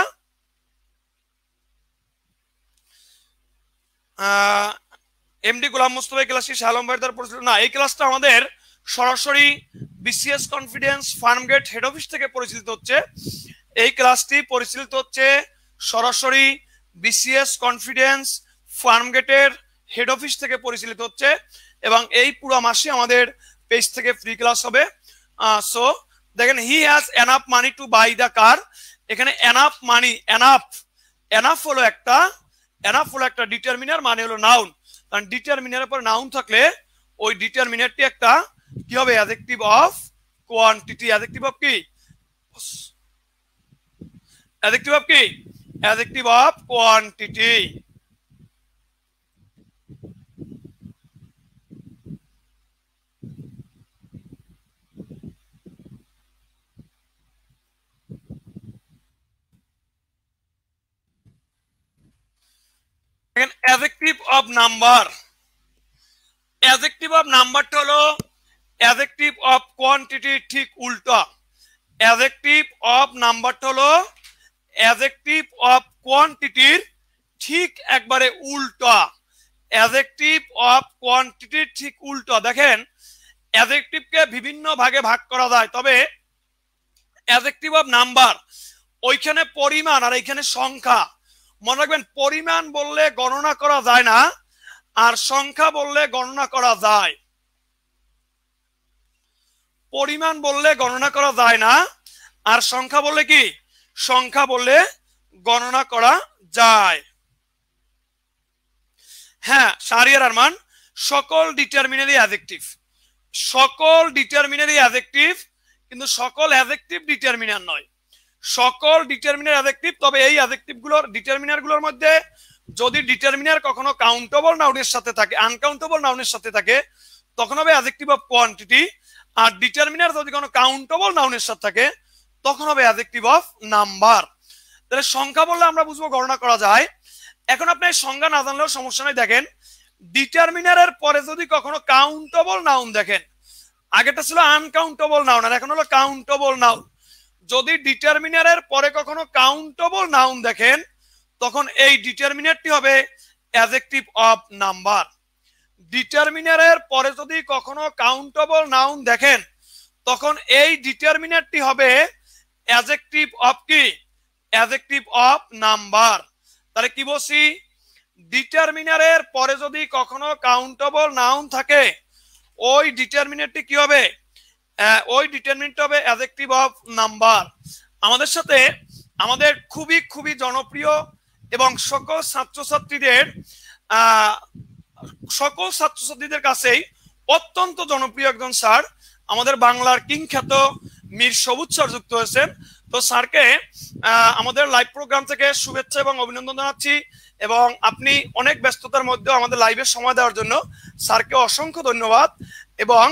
এমডি গোলাম মুস্তফা ক্লাসটি শালম ভাইয়ের দ্বারা পরিচালিত না, এই ক্লাসটা আমাদের সরাসরি BCS confidence Farmgate head office থেকে পরিচালিত হচ্ছে। এই ক্লাসটি পরিচালিত হচ্ছে সরাসরি বিসিএস কনফিডেন্স ফার্মগেটের হেড অফিস থেকে পরিচালিত হচ্ছে এবং এই পুরো মাসে আমাদের পেজ থেকে ফ্রি ক্লাস হবে। সো দেখেন he has enough money to buy the car. এখানে এনাফ মানি, এনাফ হলো একটা ডিটারমিনার, মানে হলো নাউন। কারণ ডিটারমিনারের পর নাউন থাকলে ওই ডিটারমিনারটি একটা কি হবে? Adjective of quantity. Adjective of কি? অ্যাডজেক্টিভ অফ কি? Adjective of quantity. Adjective of number, adjective of নাম্বারটা হলো অ্যাডজেক্টিভ অফ কোয়ান্টিটি ঠিক উল্টা। অ্যাডজেক্টিভ অফ নাম্বারটা হলো অ্যাডজেক্টিভ অফ কোয়ান্টিটির ঠিক একবারে উল্টা। অ্যাডজেক্টিভ অফ কোয়ান্টিটির ঠিক উল্টা। দেখেন অ্যাডজেক্টিভকে বিভিন্ন ভাগে ভাগ করা যায়, তবে অ্যাডজেক্টিভ অফ নাম্বার ওইখানে পরিমাণ আর এইখানে সংখ্যা। মনে রাখবেন পরিমাণ বললে গণনা করা যায় না, আর সংখ্যা বললে গণনা করা যায়। পরিমাণ বললে গণনা করা যায় না, আর সংখ্যা বললে কি? সংখ্যা বললে গণনা করা যায়। হ্যাঁ শাহরিয়ার আরমান, সকল ডিটারমিনারি অ্যাডজেক্টিভ, সকল ডিটারমিনারি অ্যাডজেক্টিভ, কিন্তু সকল অ্যাডজেক্টিভ ডিটারমিনার নয়। সকল ডিটারমিনার অ্যাডজেক্টিভ, তবে এই অ্যাডজেক্টিভ গুলোর ডিটারমিনার গুলোর মধ্যে যদি ডিটারমিনার কখনো কাউন্টেবল নাউনের সাথে থাকে, আনকাউন্টেবল নাউনের সাথে থাকে, তখন হবে অ্যাডজেক্টিভ অফ কোয়ান্টিটি। আর ডিটারমিনার যদি কোনো কাউন্টেবল নাউনের সাথে থাকে তখন হবে অ্যাডজেক্টিভ অফ নাম্বার। তাহলে সংখ্যা বললে আমরা বুঝবো গণনা করা যায়। এখন আপনি সংখ্যা না জানলেও সমস্যা নেই। দেখেন ডিটারমিনারের পরে যদি কখনো কাউন্টেবল নাউন দেখেন, আগেটা ছিল আনকাউন্টেবল নাউন আর এখন হলো কাউন্টেবল নাউন। যদি ডিটারমিনারের পরে কখনো কাউন্টেবল নাউন দেখেন তখন এই ডিটারমিনারটি হবে অ্যাডজেক্টিভ অফ নাম্বার। ডিটারমিনারের পরে যদি কখনো কাউন্টেবল নাউন দেখেন তখন এই ডিটারমিনারটি হবে অ্যাডজেক্টিভ অফ কি? Adjective of number. তাহলে কি বলছি? ডিটারমিনারের পরে যদি কখনো কাউন্টেবল নাউন থাকে ওই ডিটারমিনারটি কি হবে? ওই ডিটারমিনারটি হবে অ্যাডজেক্টিভ অফ নাম্বার। আমাদের সাথে আমাদের খুবই খুবই জনপ্রিয় এবং সকল ছাত্রছাত্রীদের কাছেই অত্যন্ত জনপ্রিয় একজন স্যার, আমাদের বাংলার কিং খ্যাত মীর সবুজ স্যার যুক্ত হয়েছেন। তো স্যারকে আমাদের লাইভ প্রোগ্রাম থেকে শুভেচ্ছা এবং অভিনন্দন জানাচ্ছি, এবং আপনি অনেক ব্যস্ততার মধ্যে আমাদের লাইভে সময় দেওয়ার জন্য স্যারকে অসংখ্য ধন্যবাদ। এবং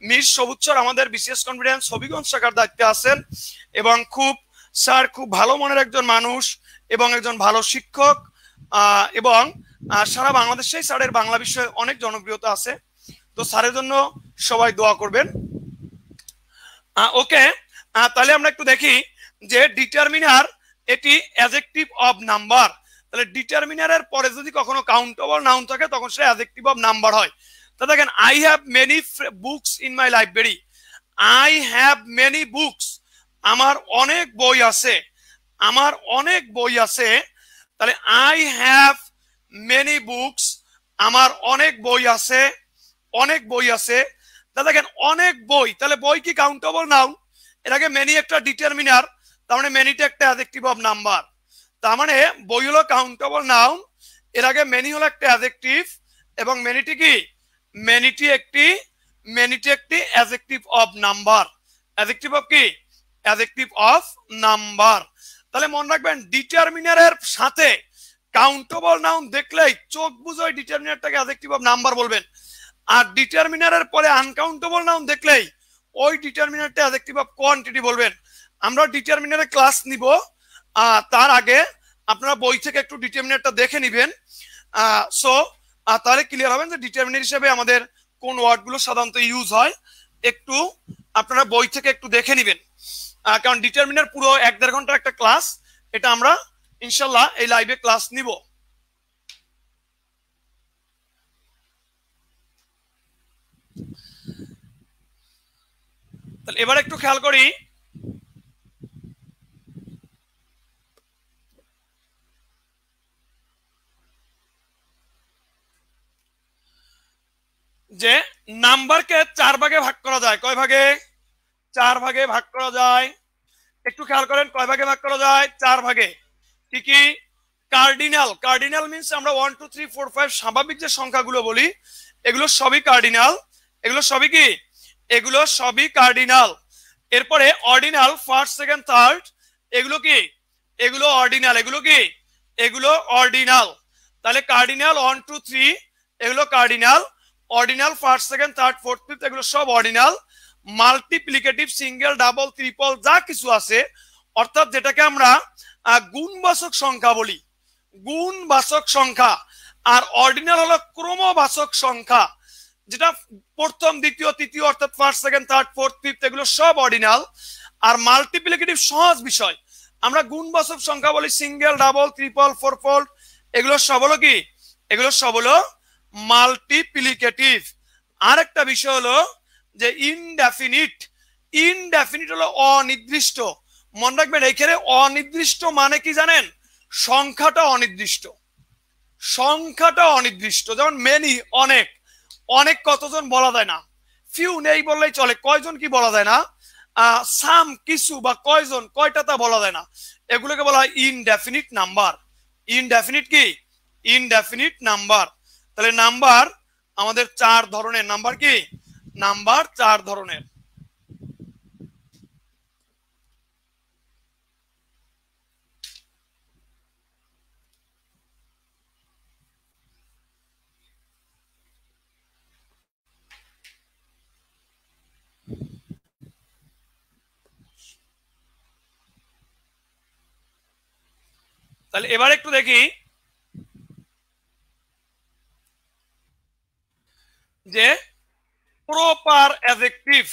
মীর সবুজ স্যার আমাদের বিশেষ কনফিডেন্স হবিগঞ্জ শাখার দায়িত্বে আছেন এবং স্যার খুব ভালো মনের একজন মানুষ এবং একজন ভালো শিক্ষক, এবং সারা বাংলাদেশেই স্যারের বাংলা বিষয়ে অনেক জনপ্রিয়তা আছে। তো স্যারের জন্য সবাই দোয়া করবেন। ওকে, তাহলে আমরা একটু দেখি যে ডিটারমিনার এটি অ্যাডজেক্টিভ অফ নাম্বার। তাহলে ডিটারমিনারের পরে যদি কখনো কাউন্টেবল নাউন থাকে তখন সেটা অ্যাডজেক্টিভ অফ নাম্বার হয়। তো দেখেন I have many books in my library. I have many books, আমার অনেক বই আছে, আমার অনেক বই আছে। তাহলে আই হ্যাভ মেনি বুকস, আমার অনেক বই আছে, অনেক বই আছে। তাহলে দেখেন অনেক বই, তাহলে বই কি কাউন্টেবল নাউন? এর আগে মেনি একটা ডিটারমিনার, তার মানে মেনিটা একটা অ্যাডজেক্টিভ অফ নাম্বার। তার মানে বই হলো কাউন্টেবল নাউন, এর আগে মেনি হলো একটা অ্যাডজেক্টিভ, এবং মেনিটি কি? মেনিটি একটি adjective of number. Adjective of কি? Adjective of number. তাহলে মনে রাখবেন ডিটারমিনারের সাথে কাউন্টেবল নাউন দেখলেই চোখ বুঝে ডিটারমিনারটাকে অ্যাডজেক্টিভ অফ নাম্বার বলবেন, আর ডিটারমিনারের পরে আনকাউন্টেবল নাউন দেখলেই ওই ডিটারমিনারটা অ্যাডজেক্টিভ অফ কোয়ান্টিটি বলবেন। আমরা ডিটারমিনারের ক্লাস নিব, তার আগে আপনারা বই থেকে একটু ডিটারমিনারটা দেখে নেবেন। তাহলে ক্লিয়ার হবেন যে ডিটারমিনার হিসেবে আমাদের কোন ওয়ার্ডগুলো সাধারণত ইউজ হয়। একটু আপনারা বই থেকে একটু দেখে নেবেন, কারণ ডিটারমিনার পুরো 1-1.5 ঘন্টার একটা ক্লাস, এটা আমরা ইনশাল্লাহ এই লাইভে ক্লাস নিব। তাহলে এবার একটু খেয়াল করি যে নাম্বারকে 4 ভাগে ভাগ করা যায়। কয় ভাগে? 4 ভাগে ভাগ করা যায়। একটু খেয়াল করেন কয় ভাগে ভাগ করা যায়? 4 ভাগে। কি কি? কার্ডিনাল। কার্ডিনাল মিন্স আমরা 1 2 3 4 5 স্বাভাবিক যে সংখ্যাগুলো বলি এগুলো সবই কার্ডিনাল। এগুলো সবই কি? এগুলো সবই কার্ডিনাল। এরপরে অর্ডিনাল, ফার্স্ট সেকেন্ড থার্ড, এগুলো কি? এগুলো অর্ডিনাল। এগুলো কি? এগুলো অর্ডিনাল। তাহলে কার্ডিনাল 1 2 3 এগুলো cardinal, ordinal first second third fourth fifth এগুলো সব ordinal. Multiplicative, single, double, triple যা কিছু আছে, অর্থাৎ যেটাকে আমরা গুণবাচক সংখ্যা বলি, গুণবাচক সংখ্যা। আর অর্ডিনাল হলো ক্রমবাচক সংখ্যা, যেটা প্রথম দ্বিতীয় তৃতীয় অর্থাৎ first second third fourth fifth এগুলো সব অর্ডিনাল। আর মাল্টিপ্লিকেটিভ সহজ বিষয়, আমরা গুণবাচক সংখ্যা বলি সিঙ্গেল, ডাবল, ট্রিপল, ফোরফোল্ড, এগুলো সব হলো কি? এগুলো সব হলো মাল্টিপ্লিকেটিভ। আর একটা বিষয় হলো যে ইনডেফিনিট। ইনডেফিনিট হলো অনির্দিষ্ট। মনে রাখবেন এখানে অনির্দিষ্ট মানে কি জানেন? সংখ্যাটা অনির্দিষ্ট, সংখ্যাটা অনির্দিষ্ট। যেমন মেনি অনেক, অনেক কতজন বলা যায় না। ফিউ নেই বললেই চলে, কয়জন কি বলা যায় না। সাম কিছু বা কয়জন কয়টা তা বলা যায় না, এগুলোকে বলা হয় ইনডেফিনিট নাম্বার। ইনডেফিনিট কি? Indefinite number. তাহলে নাম্বার আমাদের 4 ধরনের। নাম্বার কি? নাম্বার 4 ধরনের। তাহলে এবার একটু দেখি যে proper adjective.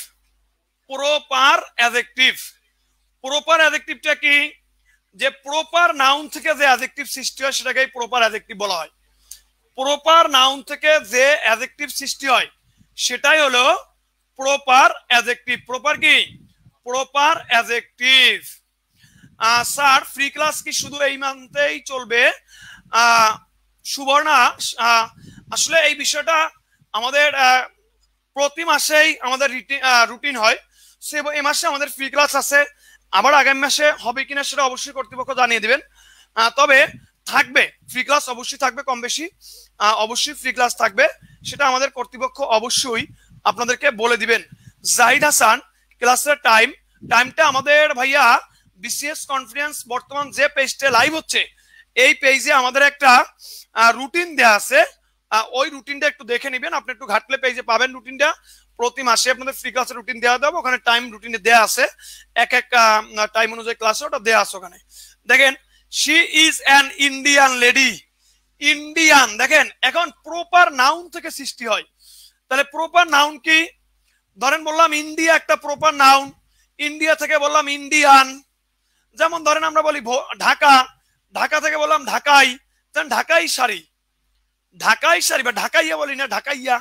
Proper adjective, proper অ্যাডজেক্টিভটা কি? যে প্রপার নাউন থেকে যে অ্যাডজেক্টিভ সৃষ্টি হয় সেটাকেই প্রপার অ্যাডজেক্টিভ বলা হয়। প্রপার নাউন থেকে যে অ্যাডজেক্টিভ সৃষ্টি হয় সেটাই হলো প্রপার অ্যাডজেক্টিভ। প্রপার কি? Proper adjective. Sir free class কি শুধু এই মান্থেই চলবে? সুবর্ণা, আসলে এই বিষয়টা আমাদের প্রতি মাসেই আমাদের রুটিন হয়। সে এই মাসে আমাদের ফ্রি ক্লাস আছে, আবার আগামী মাসে হবে কিনা সেটা অবশ্যই কর্তৃপক্ষ জানিয়ে দিবেন। তবে থাকবে ফ্রি ক্লাস, অবশ্যই থাকবে, কম বেশি অবশ্যই ফ্রি ক্লাস থাকবে, সেটা আমাদের কর্তৃপক্ষ অবশ্যই আপনাদেরকে বলে দিবেন। জাহিদ হাসান, ক্লাসের টাইমটা আমাদের ভাইয়া বিসিএস কনফারেন্স বর্তমান যে পেজটা লাইভ হচ্ছে এই পেজে আমাদের একটা রুটিন দেয়া আছে, ওই রুটিনটা একটু দেখে নেবেন। আপনি একটু ঘাটলে পেজে পাবেন রুটিনটা। প্রতি মাসে আপনাদের ফ্রি ক্লাসের রুটিন দেওয়া দেবো, ওখানে টাইম রুটিনে দেয়া আছে, এক এক টাইম অনুযায়ী ক্লাসে ওটা দেয়া আছে। ওখানে দেখেন, she is an Indian lady. Indian, দেখেন এখন প্রপার নাউন থেকে সৃষ্টি হয়। তাহলে প্রপার নাউন কি? ধরেন বললাম ইন্ডিয়া একটা প্রপার নাউন, ইন্ডিয়া থেকে বললাম ইন্ডিয়ান। যেমন ধরেন আমরা বলি ঢাকা, ঢাকা থেকে বললাম ঢাকাই, ঢাকাই শাড়ি, ঢাকাই শাড়ি বা ঢাকাইয়া বলি না, ঢাকাইয়া।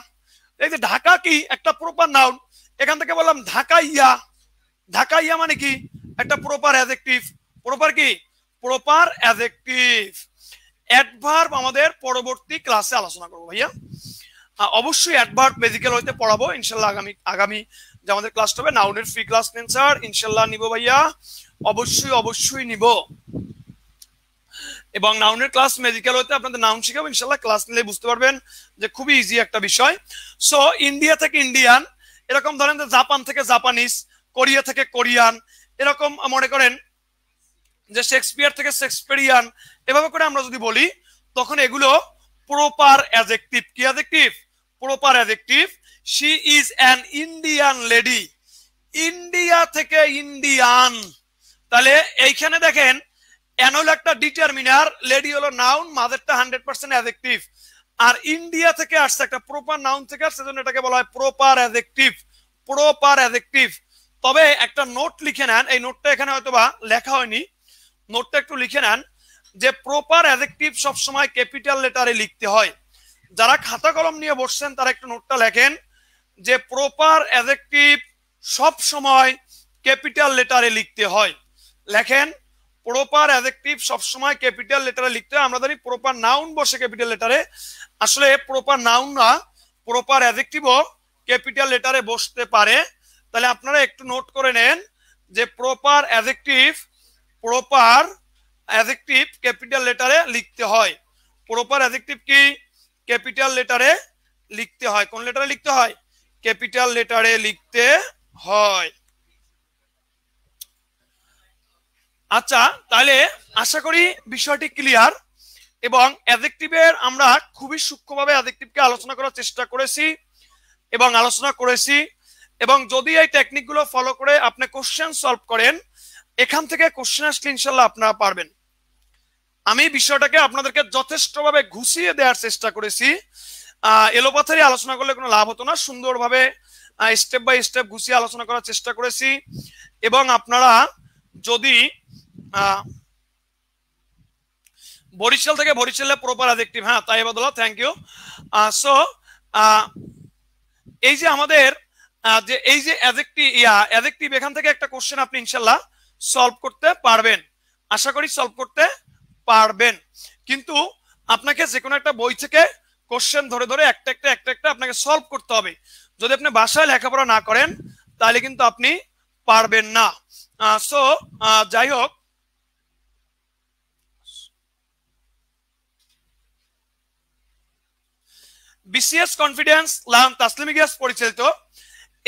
এই যে ঢাকা কি একটা প্রপার নাউন, এখান থেকে বললাম ঢাকাইয়া। ঢাকাইয়া মানে কি? একটা প্রপার অ্যাডজেক্টিভ। প্রপার কি? Proper adjective. অ্যাডভার্ব আমাদের পরবর্তী ক্লাসে আলোচনা করবো ভাইয়া, অবশ্যই অ্যাডভার্ব বেসিক্যাল হইতে পড়াবো ইনশাল্লাহ। আগামী যে আমাদের ক্লাসটা হবে নাউনের ফ্রি ক্লাস নেন স্যার, ইনশাল্লাহ নিব ভাইয়া, অবশ্যই নিব। এবং নাউনের ক্লাস মেডিকেল হতে আপনাদের নাউন শিখাবো ইনশাল্লাহ। ক্লাস নিলে বুঝতে পারবেন যে খুবই ইজি একটা বিষয়। সো ইন্ডিয়া থেকে ইন্ডিয়ান, এরকম ধরেন জাপান থেকে জাপানিজ, কোরিয়া থেকে কোরিয়ান, এরকম মনে করেন যে শেক্সপিয়ার থেকে শেক্সপিয়ারিয়ান, এভাবে করে আমরা যদি বলি তখন এগুলো প্রপার অ্যাডজেক্টিভ। কি adjective? Proper adjective. She is an Indian lady. India থেকে ইন্ডিয়ান, তাহলে এইখানে দেখেন এন হলো একটা ডিটারমিনার, লেডি হলো নাউন, মাদারটা 100% অ্যাডজেক্টিভ। আর ইন্ডিয়া থেকে আসছে একটা প্রপার নাউন থেকে আসছে, সেজন্য এটাকে বলা হয় প্রপার অ্যাডজেক্টিভ। Proper adjective. তবে একটা নোট লিখে নেন, এই নোটটা এখানে হয়তোবা লেখা হয়নি, নোটটা একটু লিখে নেন যে প্রপার অ্যাডজেক্টিভ সবসময় ক্যাপিটাল লেটারে লিখতে হয়। যারা খাতা কলম নিয়ে বসছেন তারা একটু নোটটা লেখেন যে প্রপার অ্যাডজেক্টিভ সব সময় ক্যাপিটাল লেটারে লিখতে হয়। লেখেন, প্রপার অ্যাডজেক্টিভ সব সময় ক্যাপিটাল লেটারে লিখতে হয়। আমরা জানি প্রপার নাউন বসে ক্যাপিটাল লেটারে, আসলে প্রপার নাউন না, প্রপার অ্যাডজেক্টিভও ক্যাপিটাল লেটারে বসতে পারে। তাহলে আপনারা একটু নোট করে নেন যে প্রপার অ্যাডজেক্টিভ ক্যাপিটাল লেটারে লিখতে হয়। প্রপার অ্যাডজেক্টিভ কি? ক্যাপিটাল লেটারে লিখতে হয়। কোন লেটারে লিখতে হয়? ক্যাপিটাল লেটারে লিখতে হয়। আচ্ছা, তাহলে আশা করি বিষয়টি ক্লিয়ার। এবং অ্যাডজেক্টিভের আমরা খুবই সূক্ষ্মভাবে অ্যাডজেক্টিভকে আলোচনা করার চেষ্টা করেছি এবং আলোচনা করেছি। এবং যদি এই টেকনিকগুলো ফলো করে আপনি কোশ্চেন সলভ করেন, এখান থেকে কোশ্চেন আসলে ইনশাল্লাহ আপনারা পারবেন। আমি বিষয়টাকে আপনাদেরকে যথেষ্টভাবে ঘুষিয়ে দেওয়ার চেষ্টা করেছি। এলোপাথারি আলোচনা করলে কোনো লাভ হতো না, সুন্দরভাবে স্টেপ বাই স্টেপ ঘুষিয়ে আলোচনা করার চেষ্টা করেছি। এবং আপনারা যদি বরিশাল থেকে, বরিশালে প্রপার অ্যাডজেক্টিভ, হ্যাঁ তাইবাদুল্লাহ, থ্যাংক ইউ। সো এই যে আমাদের যে এই যে অ্যাডজেক্টিভ, এখান থেকে একটা কোশ্চেন আপনি ইনশাল্লাহ সলভ করতে পারবেন, আশা করি সলভ করতে পারবেন। কিন্তু আপনাকে যে কোনো একটা বই থেকে কোশ্চেন ধরে ধরে একটা একটা আপনাকে সলভ করতে হবে। যদি আপনি বাসায় লেখাপড়া না করেন তাহলে কিন্তু আপনি পারবেন না। সো যাই হোক, BCS confidence lion Taslima Gias পরিচালিত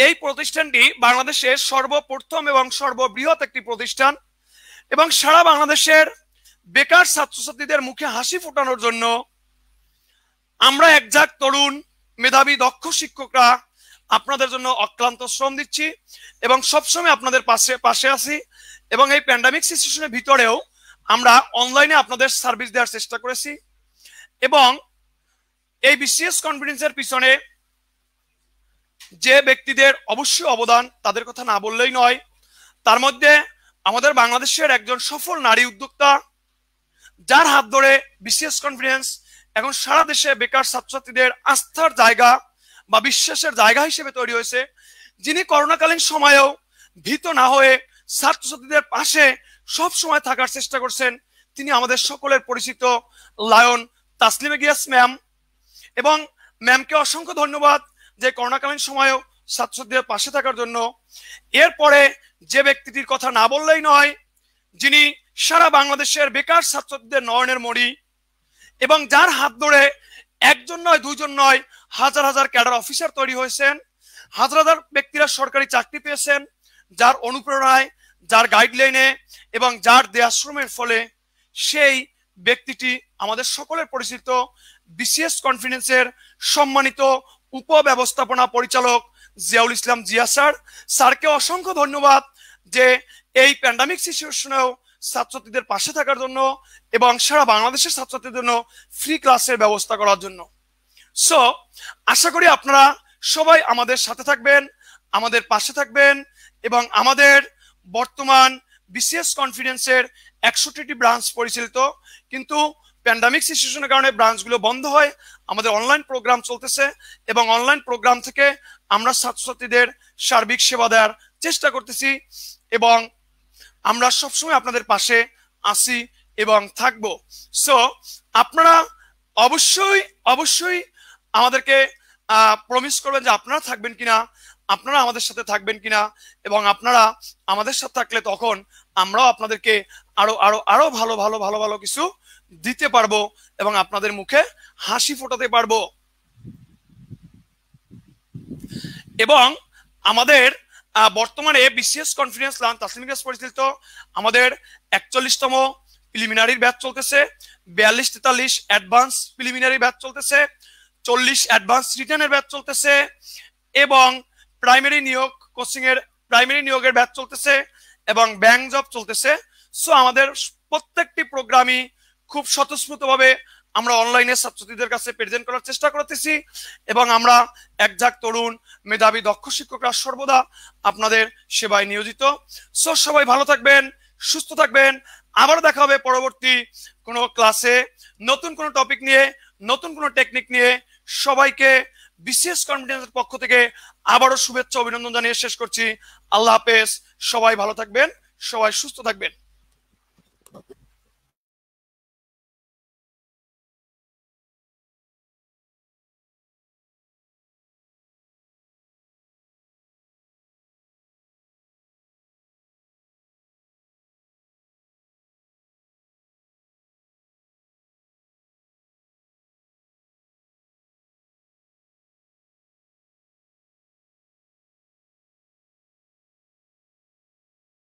এই প্রতিষ্ঠানটি বাংলাদেশের সর্বপ্রথম এবং সর্ববৃহৎ একটি প্রতিষ্ঠান এবং সারা বাংলাদেশের বেকার ছাত্রছাত্রীদের মুখে হাসি ফোটানোর জন্য আমরা একজাক তরুণ মেধাবী দক্ষ শিক্ষকরা আপনাদের জন্য অক্লান্ত শ্রম দিচ্ছি এবং সবসময় আপনাদের পাশে আছি এবং এই প্যান্ডামিক সিচুয়েশনের ভিতরেও আমরা অনলাইনে আপনাদের সার্ভিস দেওয়ার চেষ্টা করেছি এবং এই বিসিএস কনফিডেন্সের পিছনে যে ব্যক্তিদের অবশ্যই অবদান তাদের কথা না বললেই নয়। তার মধ্যে আমাদের বাংলাদেশের একজন সফল নারী উদ্যোক্তা যার হাত ধরে বিসিএস কনফিডেন্স এখন সারা দেশে বেকার ছাত্রছাত্রীদের আস্থার জায়গা বা বিশ্বাসের জায়গা হিসেবে তৈরি হয়েছে, যিনি করোনাকালীন সময়েও ভীত না হয়ে ছাত্রছাত্রীদের পাশে সব সময় থাকার চেষ্টা করছেন, তিনি আমাদের সকলের পরিচিত লায়ন তাসলিমা গিয়াস ম্যাম। এবং ম্যামকে অসংখ্য ধন্যবাদ যে করোনাকালীন সময়েও ছাত্রছাত্রীদের পাশে থাকার জন্য। এরপরে যে ব্যক্তিটির কথা না বললেই নয়, যিনি সারা বাংলাদেশের বেকার ছাত্রছাত্রীদের নয়নের মণি এবং যার হাত ধরে একজন নয় দুইজন নয় হাজার হাজার ক্যাডার অফিসার তৈরি হয়েছেন, হাজার হাজার ব্যক্তিরা সরকারি চাকরি পেয়েছেন, যার অনুপ্রেরণায়, যার গাইডলাইনে এবং যার দেয়াশ্রমের ফলে সেই ব্যক্তিটি আমাদের সকলের পরিচিত বিসিএস কনফিডেন্সের সম্মানিত উপব্যবস্থাপনা পরিচালক জিয়াউল ইসলাম জিয়া স্যার। স্যারকে অসংখ্য ধন্যবাদ যে এই প্যান্ডামিক সিচুয়েশনেও ছাত্রছাত্রীদের পাশে থাকার জন্য এবং সারা বাংলাদেশের ছাত্রছাত্রীদের জন্য ফ্রি ক্লাসের ব্যবস্থা করার জন্য। সো আশা করি আপনারা সবাই আমাদের সাথে থাকবেন, আমাদের পাশে থাকবেন এবং আমাদের বর্তমান বিসিএস কনফিডেন্সের 61টি ব্রাঞ্চ পরিচালিত, কিন্তু প্যান্ডামিক সিচুয়েশনের কারণে ব্রাঞ্চগুলো বন্ধ হয়, আমাদের অনলাইন প্রোগ্রাম চলতেছে এবং অনলাইন প্রোগ্রাম থেকে আমরা ছাত্রছাত্রীদের সার্বিক সেবা দেওয়ার চেষ্টা করতেছি এবং আমরা সবসময় আপনাদের পাশে আছি এবং থাকবো। সো আপনারা অবশ্যই অবশ্যই আমাদেরকে প্রমিস করবেন যে আপনারা থাকবেন কিনা, আপনারা আমাদের সাথে থাকবেন কিনা এবং আপনারা আমাদের সাথে থাকলে তখন আমরাও আপনাদেরকে আরো আরো আরো ভালো ভালো ভালো ভালো কিছু দিতে পারবো এবং আপনাদের মুখে হাসি ফোটাতে পারবো। এবং আমাদের বর্তমানে BCS confidence lion Taslima Gias পরিচালিত আমাদের 41তম প্রিলিমিনারির ব্যাচ চলতেছে, 42-43 অ্যাডভান্স প্রিলিমিনারি ব্যাচ চলতেছে, 40 অ্যাডভান্স রিটেনের ব্যাচ চলতেছে এবং প্রাইমারি নিয়োগ কোচিং এর প্রাইমারি নিয়োগের ব্যাচ চলতেছে এবং ব্যাংক জব চলতেছে। সো আমাদের প্রত্যেকটি প্রোগ্রামই খুব স্বতঃস্ফূর্তভাবে আমরা অনলাইনে ছাত্রছাত্রীদের কাছে প্রেজেন্ট করার চেষ্টা করতেছি এবং আমরা একজাক তরুণ মেধাবী দক্ষ শিক্ষকরা সর্বদা আপনাদের সেবায় নিয়োজিত। সো সবাই ভালো থাকবেন, সুস্থ থাকবেন, আবার দেখা হবে পরবর্তী কোনো ক্লাসে নতুন কোনো টপিক নিয়ে, নতুন কোনো টেকনিক নিয়ে। সবাইকে বিসিএস কনফিডেন্সের পক্ষ থেকে আবারও শুভেচ্ছা অভিনন্দন জানিয়ে শেষ করছি। আল্লাহ হাফেজ, সবাই ভালো থাকবেন, সবাই সুস্থ থাকবেন।